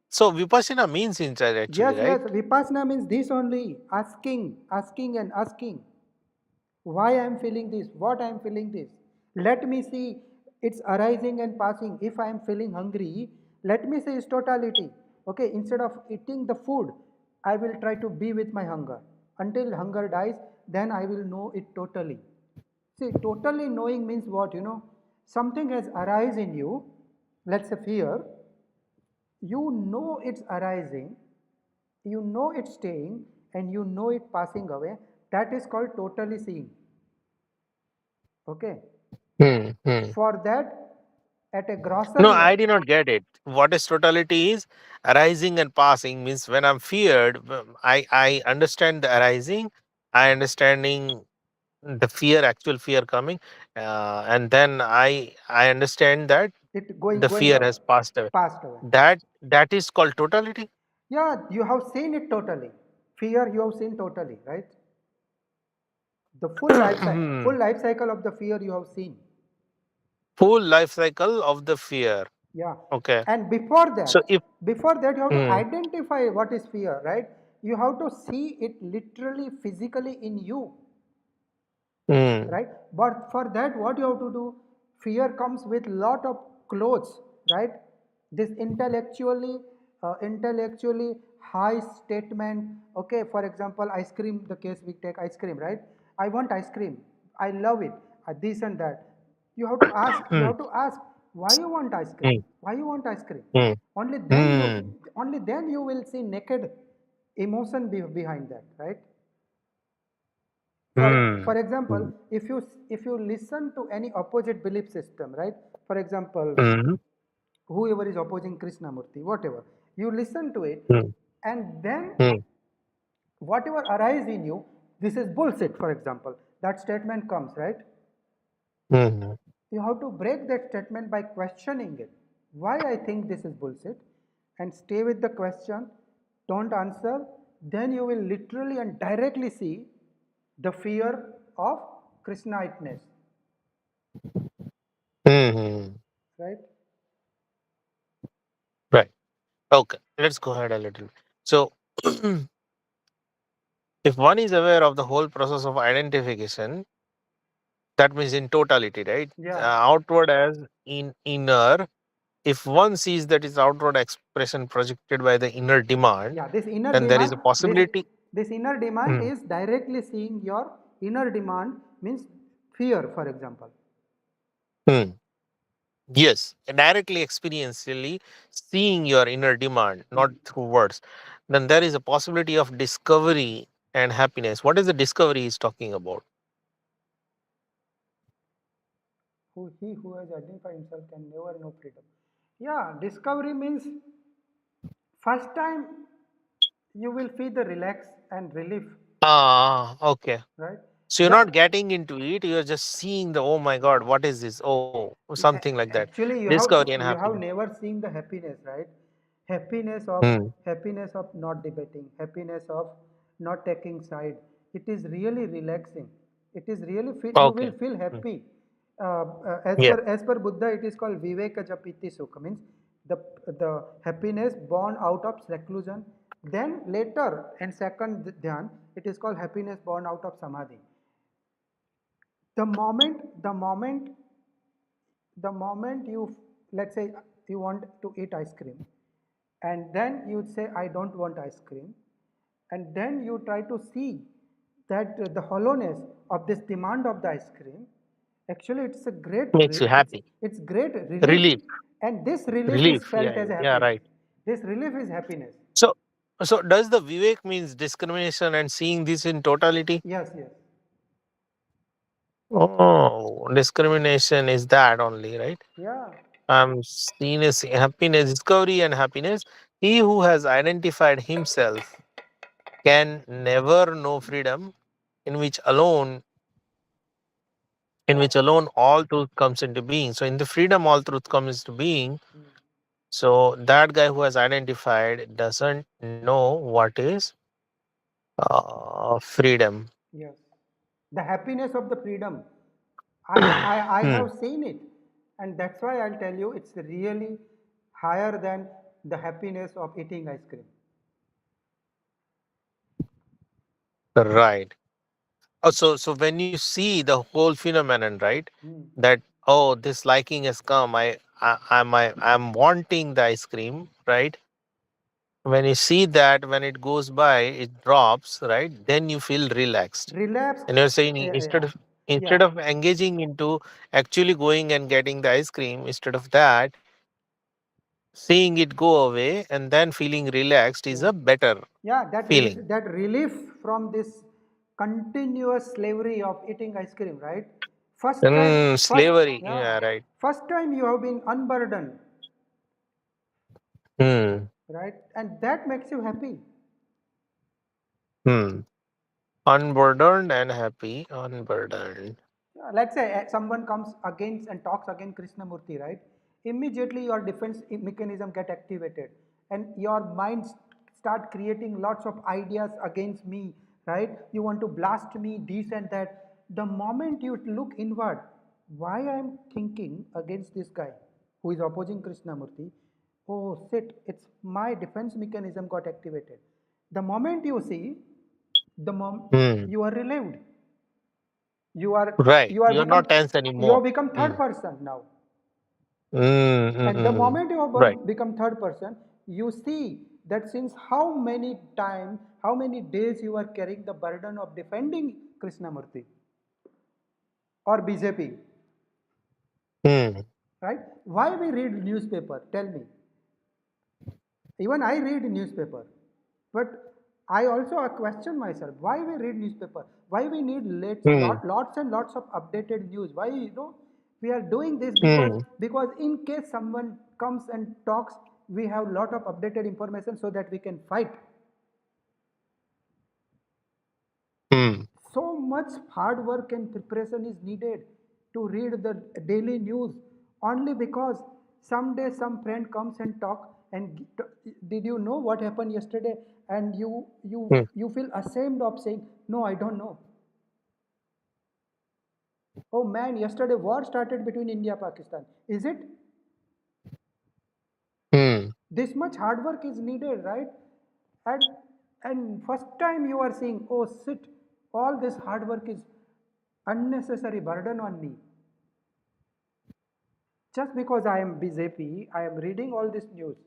So Vipassana means insight actually, yes, right? yes. Vipassana means this only: asking, asking, and asking. Why I am feeling this, what I am feeling this. Let me see its arising and passing. If I am feeling hungry, let me see its totality. Okay, instead of eating the food, I will try to be with my hunger until hunger dies. Then I will know it totally. See, totally knowing means what? Something has arisen in you. Let's say fear. You know it's arising, you know it's staying, and you know it passing away. That is called totally seeing. Okay. Hmm. For that, at a No, grosser I level, did not get it. What is totality is arising and passing means when I'm feared, I understand the arising, I understanding the fear, actual fear coming, and then I understand that it going the going fear away, has passed away. passed away. That is called totality. Yeah, you have seen it totally. Fear you have seen totally, right? The Hmm. full life cycle of the fear you have seen. Full life cycle of the fear. Yeah. Okay. And So if before that you have to hmm, identify what is fear, right? You have to see it literally, physically in you, hmm, right? But for that, what you have to do? Fear comes with lot of clothes, right? This intellectually high statement. Okay, for example, ice cream, the case we take ice cream, right? I want ice cream, I love it, this and that. You hmm, have to ask why you want ice cream, hmm, why you want ice cream. hmm, only then you hmm, only then you will see naked emotion behind that, right? For hmm, example, hmm, if you listen to any opposite belief system, right? For example, hmm, whoever is opposing Krishnamurti, whatever, you listen to it, hmm, and then hmm, whatever arises in you, this is bullshit, for example, that statement comes, right? hmm, You have to break that statement by questioning it. Why I think this is bullshit, and stay with the question, don't answer. Then you will literally and directly see the fear of Krishnaiteness, hmm. right? Right. Okay. Let's go ahead a little. So, if one is aware of the whole process of identification, that means in totality, right? Yeah, Outward as in inner. If one sees that is outward expression projected by the inner demand, yeah. This inner then there is demand, a this possibility. this inner demand Hmm, is directly seeing your inner demand, means fear, for example. hmm. Yes, directly experientially seeing your inner demand, not Hmm. through words, then there is a possibility of discovery and happiness. What is the discovery he's talking about? He who has identified himself can never know freedom. Yeah, discovery means first time you will feel the relax and relief, Ah, okay. right? So you're The not getting into it, you're just seeing the, oh my God, what is this? Oh, something like that. actually Discovery and you have happiness. never seen the happiness, right? happiness of Hmm. Happiness of not debating, happiness of not taking side. It is really relaxing. It is really you will Okay. feel Hmm. happy. Yeah. As per Buddha, it is called viveka japiti sukha, means the the happiness born out of seclusion. Then later, and second dhyan, it is called happiness born out of samadhi. The moment you, let's say, you want to eat ice cream, and then you say I don't want ice cream, and then you try to see that the hollowness of this demand of the ice cream, actually it's a great Makes you happy. it's great relief. Relief. And this relief is Relief. felt Yeah, as yeah, a yeah, happiness. right. This relief is happiness. So, so does the Vivek means discrimination and seeing this in totality? Yes, yes. Oh, discrimination is that only, right? Yeah. Seen as happiness, discovery and happiness. He who has identified himself can never know freedom, in which alone, in Yeah. which alone all truth comes into being. So, in the freedom, all truth comes into being. Mm. So, that guy who has identified doesn't know what is Freedom. Yes. The happiness of the freedom. I Hmm. have seen it. And that's why I'll tell you it's really higher than the happiness of eating ice cream. Right. Oh, so when you see the whole phenomenon, right? Hmm. That, oh, this liking has come. I'm wanting the ice cream, right? When you see that, when it goes by, it drops, right? Then you feel relaxed. Relapsed. And you're saying, Yeah. instead Yeah. of engaging into actually going and getting the ice cream, instead of that, seeing it go away and then feeling relaxed is Yeah. a better Yeah, feeling. that relief from this continuous slavery of eating ice cream, right? First time, first Slavery. yeah, Yeah, right. first time you have been unburdened, Hmm. right? And that makes you happy. Hmm. Unburdened and happy. Unburdened. Let's say someone comes against and talks against Krishnamurti, right? Immediately your defense mechanism get activated, and your mind start creating lots of ideas against me, right? You want to blast me, this and that. The moment you look inward, why I am thinking against this guy who is opposing Krishnamurti? Oh, shit! It's my defense mechanism got activated. The moment you see, Hmm. you are relieved. you are Right. you are You're become not tense you have anymore. become third Hmm. person now. And the Mm. moment you have Right. become third person, you see that since how many time, how many days you are carrying the burden of defending Krishnamurti or BJP, Hmm. right? Why we read newspaper, tell me? Even I read newspaper, but I also question myself why we read newspaper, why we need Hmm. lots and lots of updated news, why we are doing this Hmm. because in case someone comes and talks, we have lot of updated information so that we can fight. Hmm. So much hard work and preparation is needed to read the daily news only because someday some friend comes and talk and did you know what happened yesterday, and Hmm. you feel ashamed of saying no, I don't know. Oh man, yesterday war started between India Pakistan, is it? Hmm. This much hard work is needed, right? And and first time you are saying oh shit, all this hard work is unnecessary burden on me. Just because I am BJP, I am reading all this news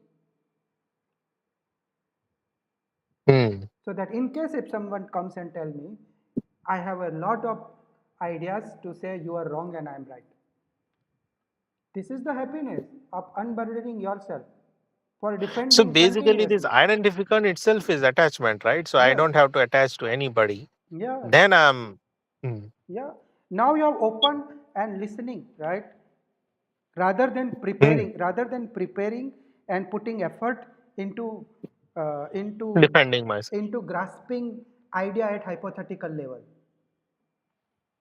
Hmm. so that in case if someone comes and tell me, I have a lot of ideas to say you are wrong and I am right. This is the happiness of unburdening yourself for So defending basically, this continuously. identification itself is attachment, right? So I Yes. don't have to attach to anybody. Yeah. Then I'm. Hmm. Yeah. Now you are open and listening, right? Hmm. Rather than preparing and putting effort into uh, into Defending myself. into grasping idea at hypothetical level.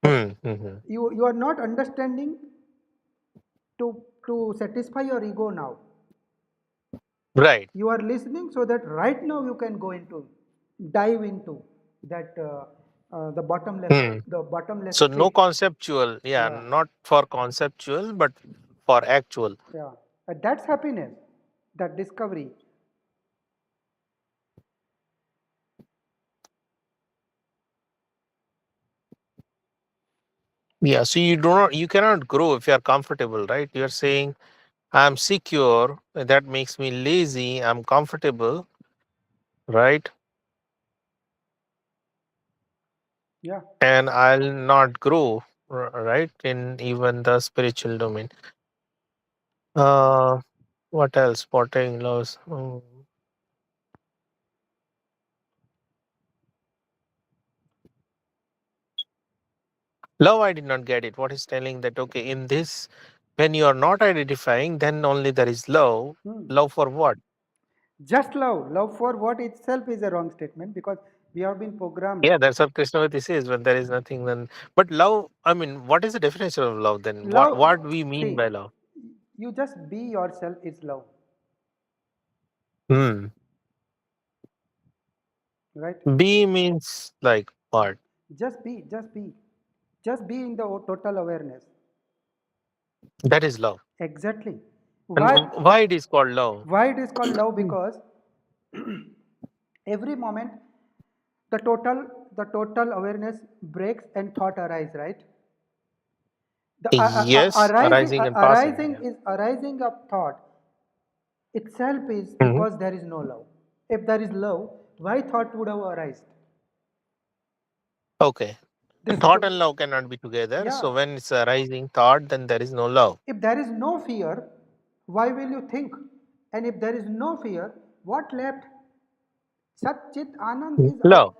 Okay, Hmm. Hmm. Hmm. you are not understanding to satisfy your ego now. Right. You are listening so that right now you can go into dive into that Hmm. the bottomless So no pit. conceptual. Yeah, Yeah, not for conceptual, but for actual. yeah. That's happiness. That discovery. Yeah. So you cannot grow if you are comfortable, right? You're saying I'm secure. That makes me lazy. I'm comfortable, right? Yeah. And I'll not grow, right? In even the spiritual domain. Uh, what else? Spotting loss. Love, I did not get it. What is telling that, okay, in this, when you are not identifying, then only there is love. Hmm. Love for what? Just love. Love for what itself is a wrong statement because we have been programmed. Yeah, that's what Krishnamurti says. When there is nothing, then. But love, I mean, what is the definition of love then? What Love, we mean see, by love? you just be yourself is love, Hmm. right? Be means like what? Just be, just be in the total awareness. That is love. Exactly. And Why? why it is called love? Why it is called love? Mm. Because every moment the total the total awareness breaks and thought arise, right? The Yes, arising arising and passing. Yeah. arising of thought itself is Mhm. because there is no love. If there is love, why thought would have arisen? Okay. This Thought and love cannot be together. yeah. So when it's arising thought, then there is no love. If there is no fear, why will you think? And if there is no fear, what left? Sat Chit Anand is our Love.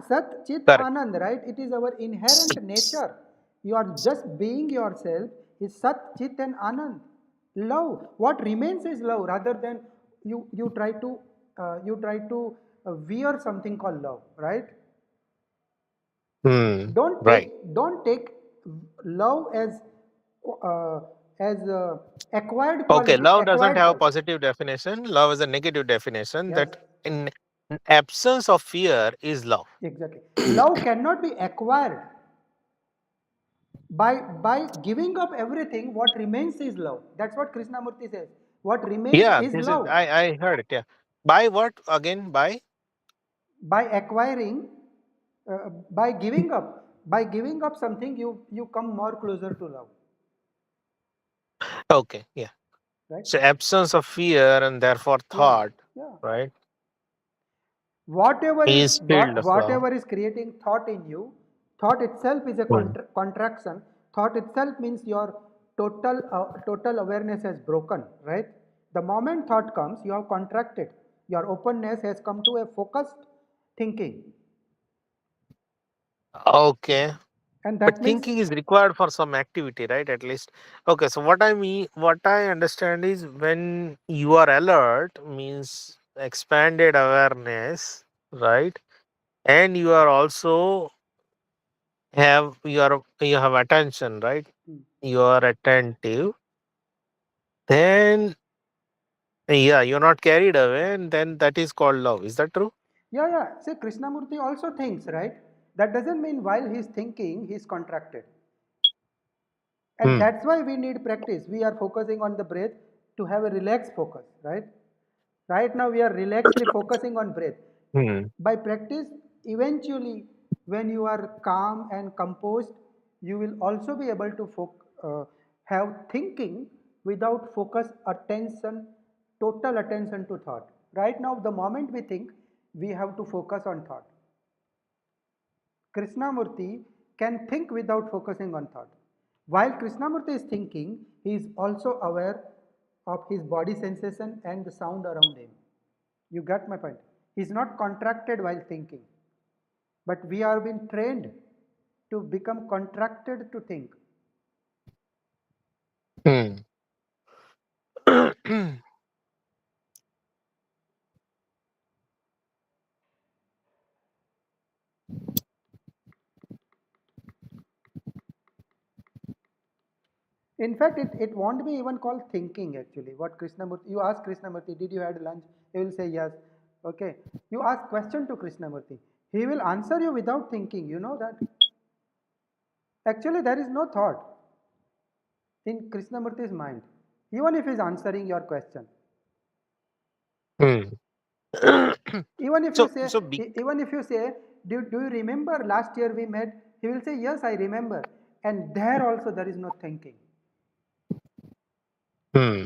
Sat Chit Correct. Anand, right? It is our inherent nature. You are just being yourself is Sat Chit and Anand. Love. What remains is love rather than you try to wear something called love, right? Hmm. Don't take Right. don't take love uh, as acquired Okay. quality. Love doesn't Acquired have a quality. positive definition. Love is a negative definition Yes, that in absence of fear is love. exactly. Love cannot be acquired. By giving up everything, what remains is love. That's what Krishnamurti says. What remains Yeah, is this is love. I heard it. Yeah. By what again? By By acquiring, by giving up something, you come more closer to love, okay. Yeah. right? So absence of fear and therefore Yeah, thought, yeah. right, Whatever is is field of love. whatever is creating thought in you, thought itself is a Hmm. contraction. Thought itself means your total awareness has broken, right? The moment thought comes, you have contracted. Your openness has come to a focused thinking, Okay. and But that means thinking is required for some activity, right? At least. Okay. So what I understand is when you are alert means expanded awareness, right? And you are also you have attention, right? hmm. You are attentive. Then yeah, you're not carried away, and then that is called love. Is that true? Yeah, yeah. See, Krishnamurti also thinks, right? That doesn't mean while he's thinking, he's contracted. And Hmm. that's why we need practice. We are focusing on the breath to have a relaxed focus, right? Right now, we are relaxedly focusing on breath. Hmm. By practice, eventually, when you are calm and composed, you will also be able to have thinking without focus attention, total attention to thought. Right now, the moment we think, we have to focus on thought. Krishnamurti can think without focusing on thought. While Krishnamurti is thinking, he is also aware of his body sensation and the sound around him. You get my point? He is not contracted while thinking, but we are being trained to become contracted to think. Hmm. In fact, it won't be even called thinking actually. What Krishnamurti, you ask Krishnamurti, did you had lunch? He will say yes. Okay. You ask question to Krishnamurti. He will answer you without thinking. You know that? Actually, there is no thought in Krishnamurti's mind, even if he is answering your question. Hmm. Even if you so say, so be, even if you say, do you remember last year we met? He will say, yes, I remember. And there also there is no thinking. hmm.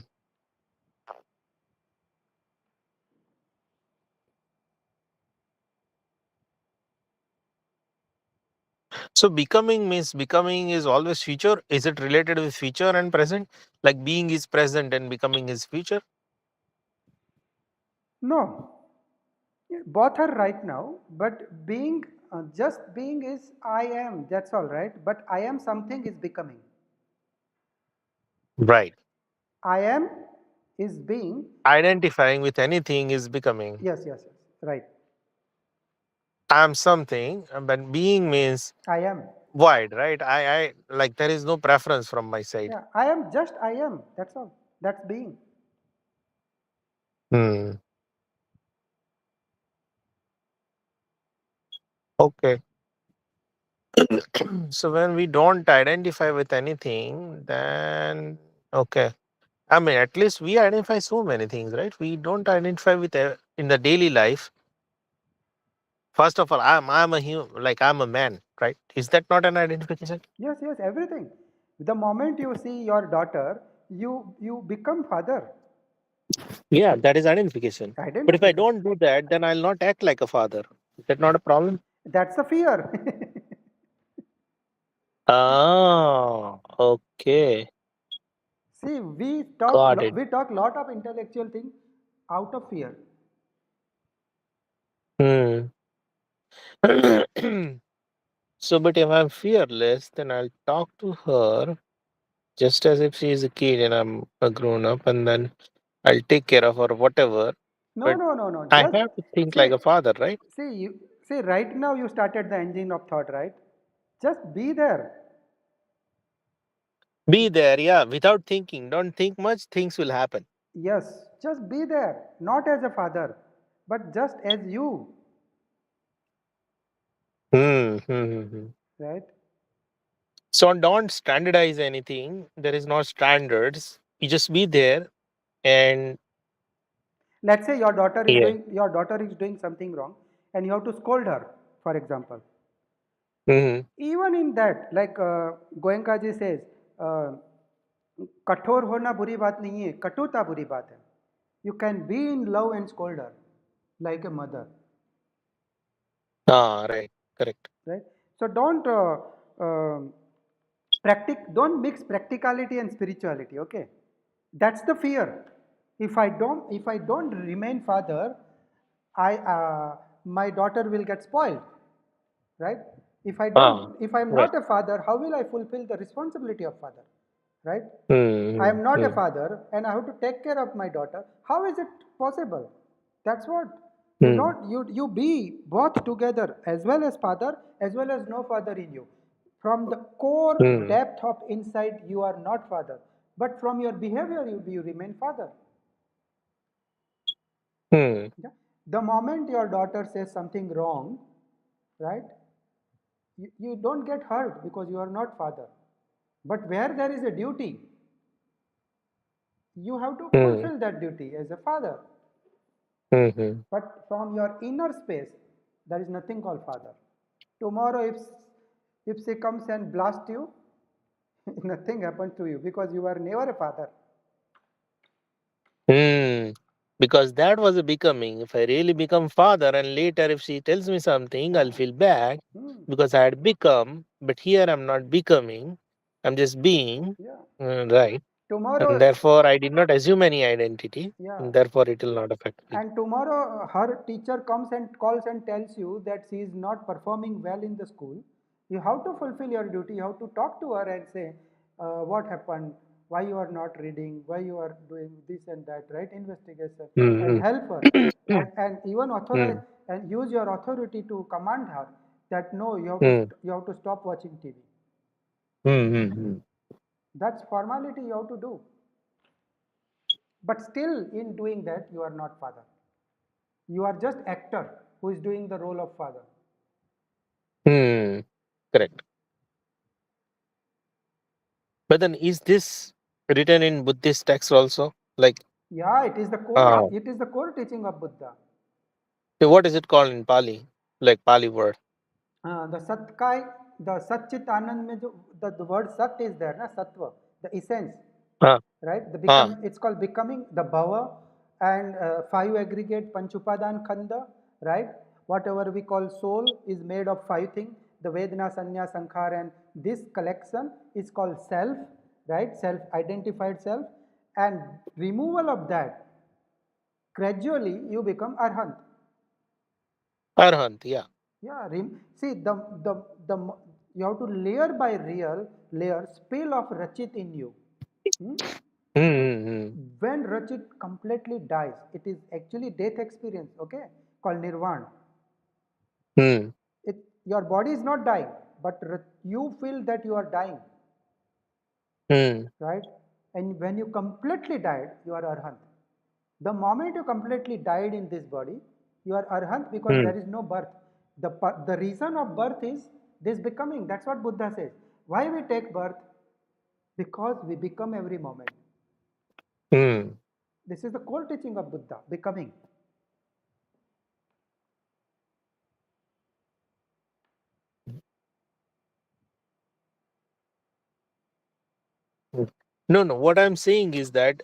So becoming means becoming is always future. Is it related with future and present? Like being is present and becoming is future? No, both are right now, but being, just being is I am, that's all right. But I am something is becoming. Right. I am is being, Identifying with anything is becoming. yes, yes, yes, right. I'm something, but being means I am. void, right? I like there is no preference from my side. Yeah, I am just I am, that's all. That's being. Hmm. Okay. So when we don't identify with anything, then okay. I mean, at least we identify so many things, right? We don't identify with in the daily life. First of all, I'm a human, like I'm a man, right? Is that not an identification? Yes, yes, everything. The moment you see your daughter, you become father. Yeah, that is identification. But if I Identification. don't do that, then I'll not act like a father. Is that not a problem? That's the fear. Oh, okay. See, Got it. we talk lot of intellectual thing out of fear. Hmm. So, but if I'm fearless, then I'll talk to her just as if she is a kid and I'm a grown up, and then I'll take care of her, whatever. No, But no, no, no. I Just have to think see, like a father, right? see you see right now you started the engine of thought, right? Just be there. Be there, yeah, without thinking. Don't think much, things will happen. Yes, just be there. Not as a father, but just as you, Hmm. right? So don't standardize anything. There is no standards. You just be there and Let's say yeah. your daughter is doing something wrong, and you have to scold her, for example. Hmm. Even in that, like Goenka ji says, कठोर होना बुरी बात नहीं है कटुता बुरी बात है you can be in love and scold her like a mother, Ah, right. Correct. right? So uh, don't mix practicality and spirituality, okay? That's the fear. If I don't remain father, I my daughter will get spoiled, right? Ah, If I'm right. not a father, how will I fulfill the responsibility of father, right? I Hmm. am not a Hmm. father and I have to take care of my daughter. How is it possible? That's what you Hmm. don't you be both together as well as father as well as no father in you. From the core Hmm. depth of inside, you are not father, but from your behavior, you remain father. Hmm. Yeah? The moment your daughter says something wrong, right? You don't get hurt because you are not father. But where there is a duty, you have to Hmm. fulfill that duty as a father. Hmm. Hmm. But from your inner space, there is nothing called father. Tomorrow, if she comes and blast you, nothing happens to you because you are never a father. Hmm. Because that was a becoming. If I really become father and later if she tells me something, I'll Ah, feel bad hmm, because I had become. But here I'm not becoming. I'm just being. yeah. Right. And Tomorrow, therefore I did not assume any identity. yeah. And therefore it will not affect me. And tomorrow, her teacher comes and calls and tells you that she is not performing well in the school. You have to fulfill your duty. You have to talk to her and say, what happened, why you are not reading, why you are doing this and that, right? Investigation and Hmm. help her, Hmm. and even authorize Hmm. and use your authority to command her that no, Hmm. you have to stop watching TV. Hmm. Hmm. Hmm. That's formality you have to do. But still, in doing that, you are not father. You are just actor who is doing the role of father. Hmm. Correct. But then is this written in Buddhist text also? Like, Yeah, it is the core teaching of Buddha. what is it called in Pali? Like Pali word. The Satkai, the Satchit Anand mein the word Sat is there, na Sattva, the essence, Ah. right? Ah. It's called becoming, the Bhava, and five aggregate Panchupadan Khanda, right? Whatever we call soul is made of five things. The Vedana, Sanya, Sankhar, and this collection is called self, right? Self identified self, and removal of that, gradually you become Arhant. Arhant, yeah. Yeah, see the you have to layer by layer spill of Rachit in you. Hmm? Hmm. When Rachit completely dies, it is actually death experience, okay, called Nirvana. Hmm. Your body is not dying, but you feel that you are dying, Hmm. right? And when you completely died, you are Arhant. The moment you completely died in this body, you are Arhant because Hmm. there is no birth. The reason of birth is this becoming. That's what Buddha says. Why we take birth? Because we become every moment. Hmm. This is the core teaching of Buddha, becoming. Mm. No, no. What I'm saying is that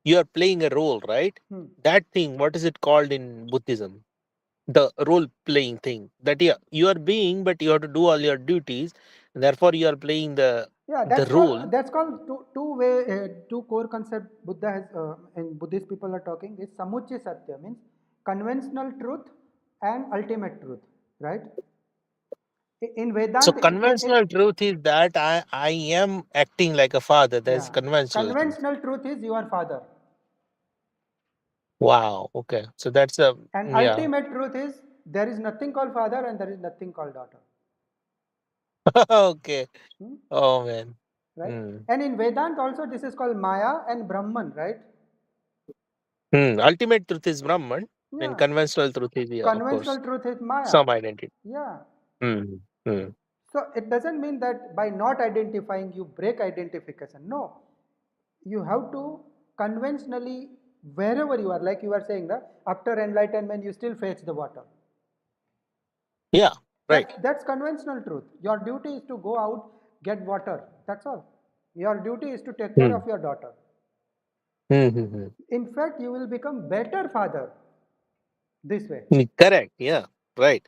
you are playing a role, right? Hmm. That thing, what is it called in Buddhism? The role playing thing. That yeah, you are being, but you have to do all your duties. And therefore, you are playing Yeah, the role. that's called two core concept Buddha has and Buddhist people are talking is samuchi satya means conventional truth and ultimate truth, right? In So Vedanta, conventional truth is that I am acting like a father. That's yeah, conventional truth. conventional truth is your father, Wow. Okay. So that's a and yeah. ultimate truth is there is nothing called father and there is nothing called daughter, Okay. hmm? Oh man. Right? Hmm. And in Vedanta also this is called Maya and Brahman, right? Hmm. Ultimate truth is Brahman, and Yeah, conventional truth is yeah, of course, conventional truth is Maya. some identity. Yeah. Hmm. Hmm. So it doesn't mean that by not identifying you break identification. No, you have to conventionally wherever you are, like you are saying, after enlightenment you still fetch the water. Yeah. Right. That's conventional truth. Your duty is to go out, get water. That's all. Your duty is to take care Hmm. of your daughter. Hmm. Hmm. Hmm. In fact, you will become better father this way. Correct. Yeah. Right.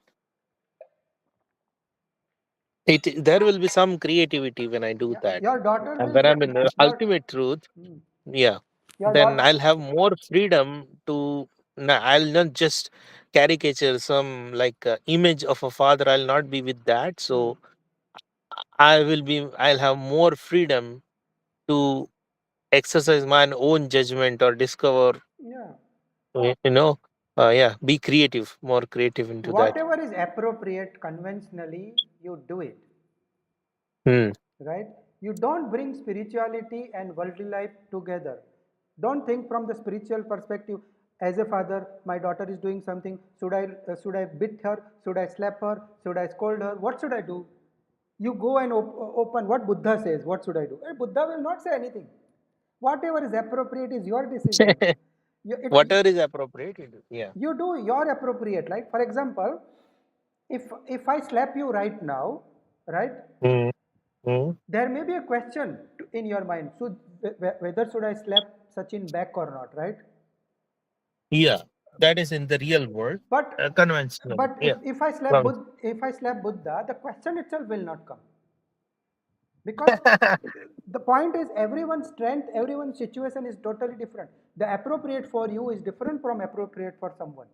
It there will be some creativity when I do Yeah, that. your daughter And will when I'm in the your ultimate truth, hmm, yeah, your then daughter I'll have more freedom to. I'll not just caricature some like image of a father. I'll not be with that. hmm, So I will be. I'll have more freedom to exercise my own judgment or discover. yeah. You know, yeah, be creative, more creative into that. Whatever is appropriate conventionally, you do it, Hmm. right? You don't bring spirituality and worldly life together. Don't think from the spiritual perspective. As a father, my daughter is doing something. Should I beat her? Should I slap her? Should I scold her? What should I do? You go and open what Buddha says. What should I do? Buddha will not say anything. Whatever is appropriate is your decision. Whatever is appropriate, you do. Yeah. You do your appropriate. Like for example, if I slap you right now, right? Hmm. Hmm. There may be a question in your mind. So whether should I slap Sachin back or not, right? Yeah, that is in the real world, But conventional. but Yeah. Well, If I slap Buddha, the question itself will not come because the point is everyone's strength, everyone's situation is totally different. The appropriate for you is different from appropriate for someone.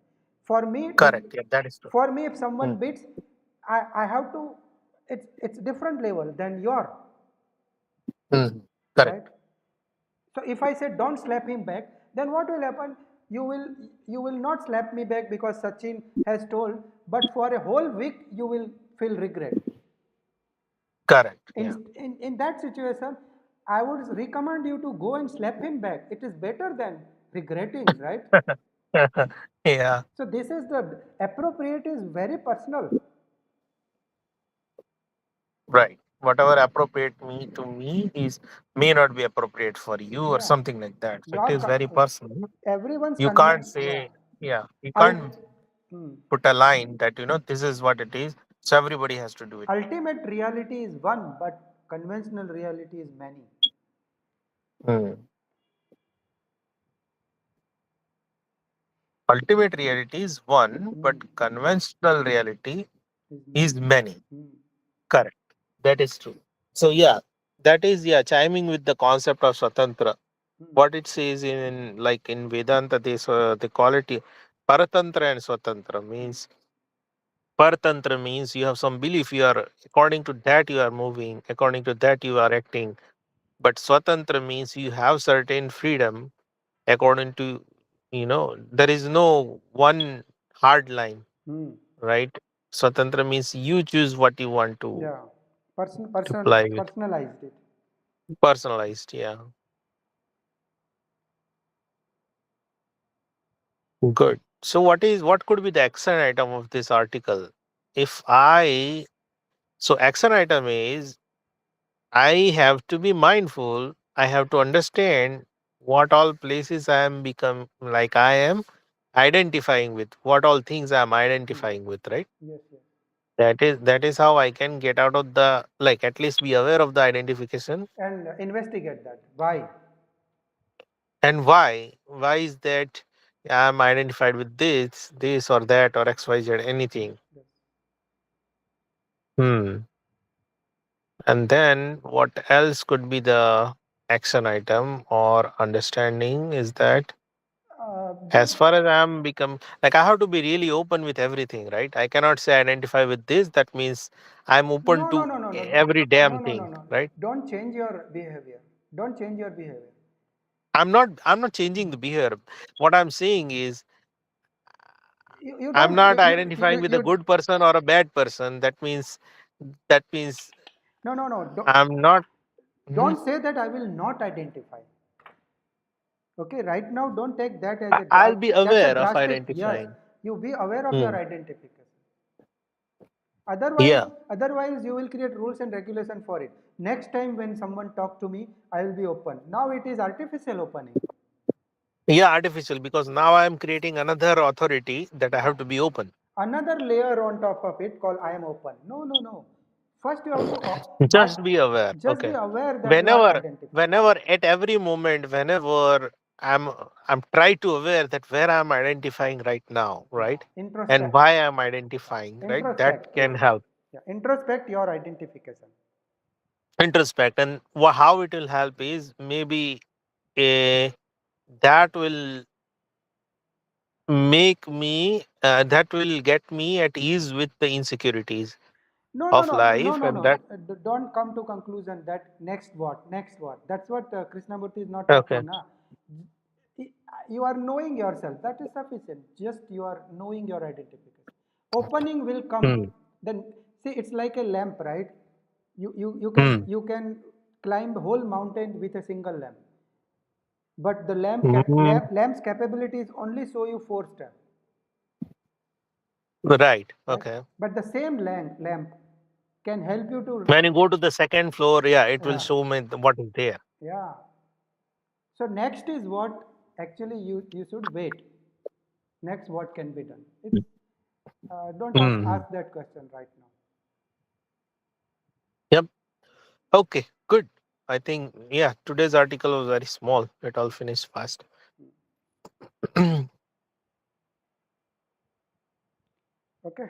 For me, correct. Yeah, that is true. for me, if Mm. someone beats, I have to. It's different level than your Mm. right. Correct. So if I say don't slap him back, then what will happen? You will you will not slap me back because Sachin has told, but for a whole week you will feel regret. Correct. Yeah. In that situation, I would recommend you to go and slap him back. It is better than regretting, right? Yeah. So this is the appropriate is very personal. Right. Whatever appropriate me to me is may not be appropriate for you or Yeah, something like that. So it your is very personal. everyone's You can't yeah. say, yeah, you Ult, can't hmm. put a line that, this is what it is. So everybody has to do it. Ultimate reality is one, but conventional reality is many. Mm. Ultimate reality is one, but Hmm. conventional reality Is is many. many. Hmm. Correct. That is true. So yeah, that is yeah, chiming with the concept of swatantra. Hmm. What it says in like in Vedanta, they call it paratantra and swatantra. Hmm. Means paratantra means you have some belief. You are according to that you are moving. According to that you are acting. But swatantra means you have certain freedom according to there is no one hard line, Hmm. right? Swatantra means you choose what you want to Yeah. apply with. Personalized it. Personalized, yeah. Good. So what could be the action item of this article? If I so action item is I have to be mindful. I have to understand what all places I am become like I am identifying with, what all things I am Hmm. identifying with, right? Yes, yes. That is how I can get out of the, like, at least be aware of the identification. And investigate that. Why? And why is that I'm identified with this or that or XYZ, anything. Yes. Hmm. And then what else could be the action item or understanding is that as Just far as I'm become, like, I have to be really open with everything, right? I cannot say identify with this. That means I'm open no, no, to no, no, no, every no, damn no, no, thing, no. right? Don't change your behavior. Don't change your behavior. I'm not changing the behavior. What I'm saying is You I'm don't not identifying with a you good person or a bad person. That means no, no, no. I'm not. Mhm. Don't say that I will not identify. Okay, right now don't take that as a I'll be that's a aware of drastic. Yes, identifying. you be aware of your Hmm. identification. Otherwise, Yeah. otherwise you will create rules and regulation for it. Next time when someone talk to me, I will be open. Now it is artificial opening. Yeah, artificial, because now I'm creating another authority that I Uh, have to be open. Another layer on top of it called I am open. No, no, no. First you have to Just be aware. just be Okay. aware that you are Whenever, identifying. whenever, at every moment, whenever I'm, I'm try to aware that where I'm identifying right now, Yeah. right, and why I'm identifying, right. That Introspect. can help. Yeah. Introspect your identification. Introspect, and how it will help is maybe a that will that will get me at ease with the insecurities No, no, of no, no, life, no, and no. that. Don't come to conclusion that next what, next what. That's what Krishnamurti is not Okay. talking. Na. You are knowing yourself. That is sufficient. Just you are knowing your identification. Opening will come. Hmm. Then see, it's like a lamp, right? Hmm. You can climb the whole mountain with a single lamp. But the Hmm. lamp's capability is only show you four steps, Right. right? Okay. But the same lamp can help you to, When you go to the second floor, yeah, it will yeah, show me what is there. yeah. So next is what actually you should wait. Next, what can be done? It's don't Hmm. ask that question right now. Yep. Okay. Good. I think, yeah, today's article was very small. It all finished fast. Okay,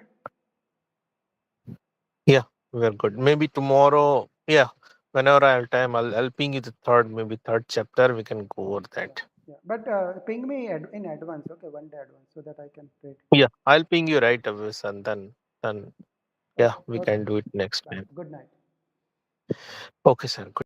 Yeah, we're good. Maybe tomorrow, yeah, whenever I have time, I'll ping you the maybe third chapter. We can go over yeah, that. yeah. But ping me in advance, okay, one day advance, so that I can read. Yeah, I'll ping you right away, and then yeah, Okay, we okay. can do it next Bye. time. Good night. Okay, sir. Good.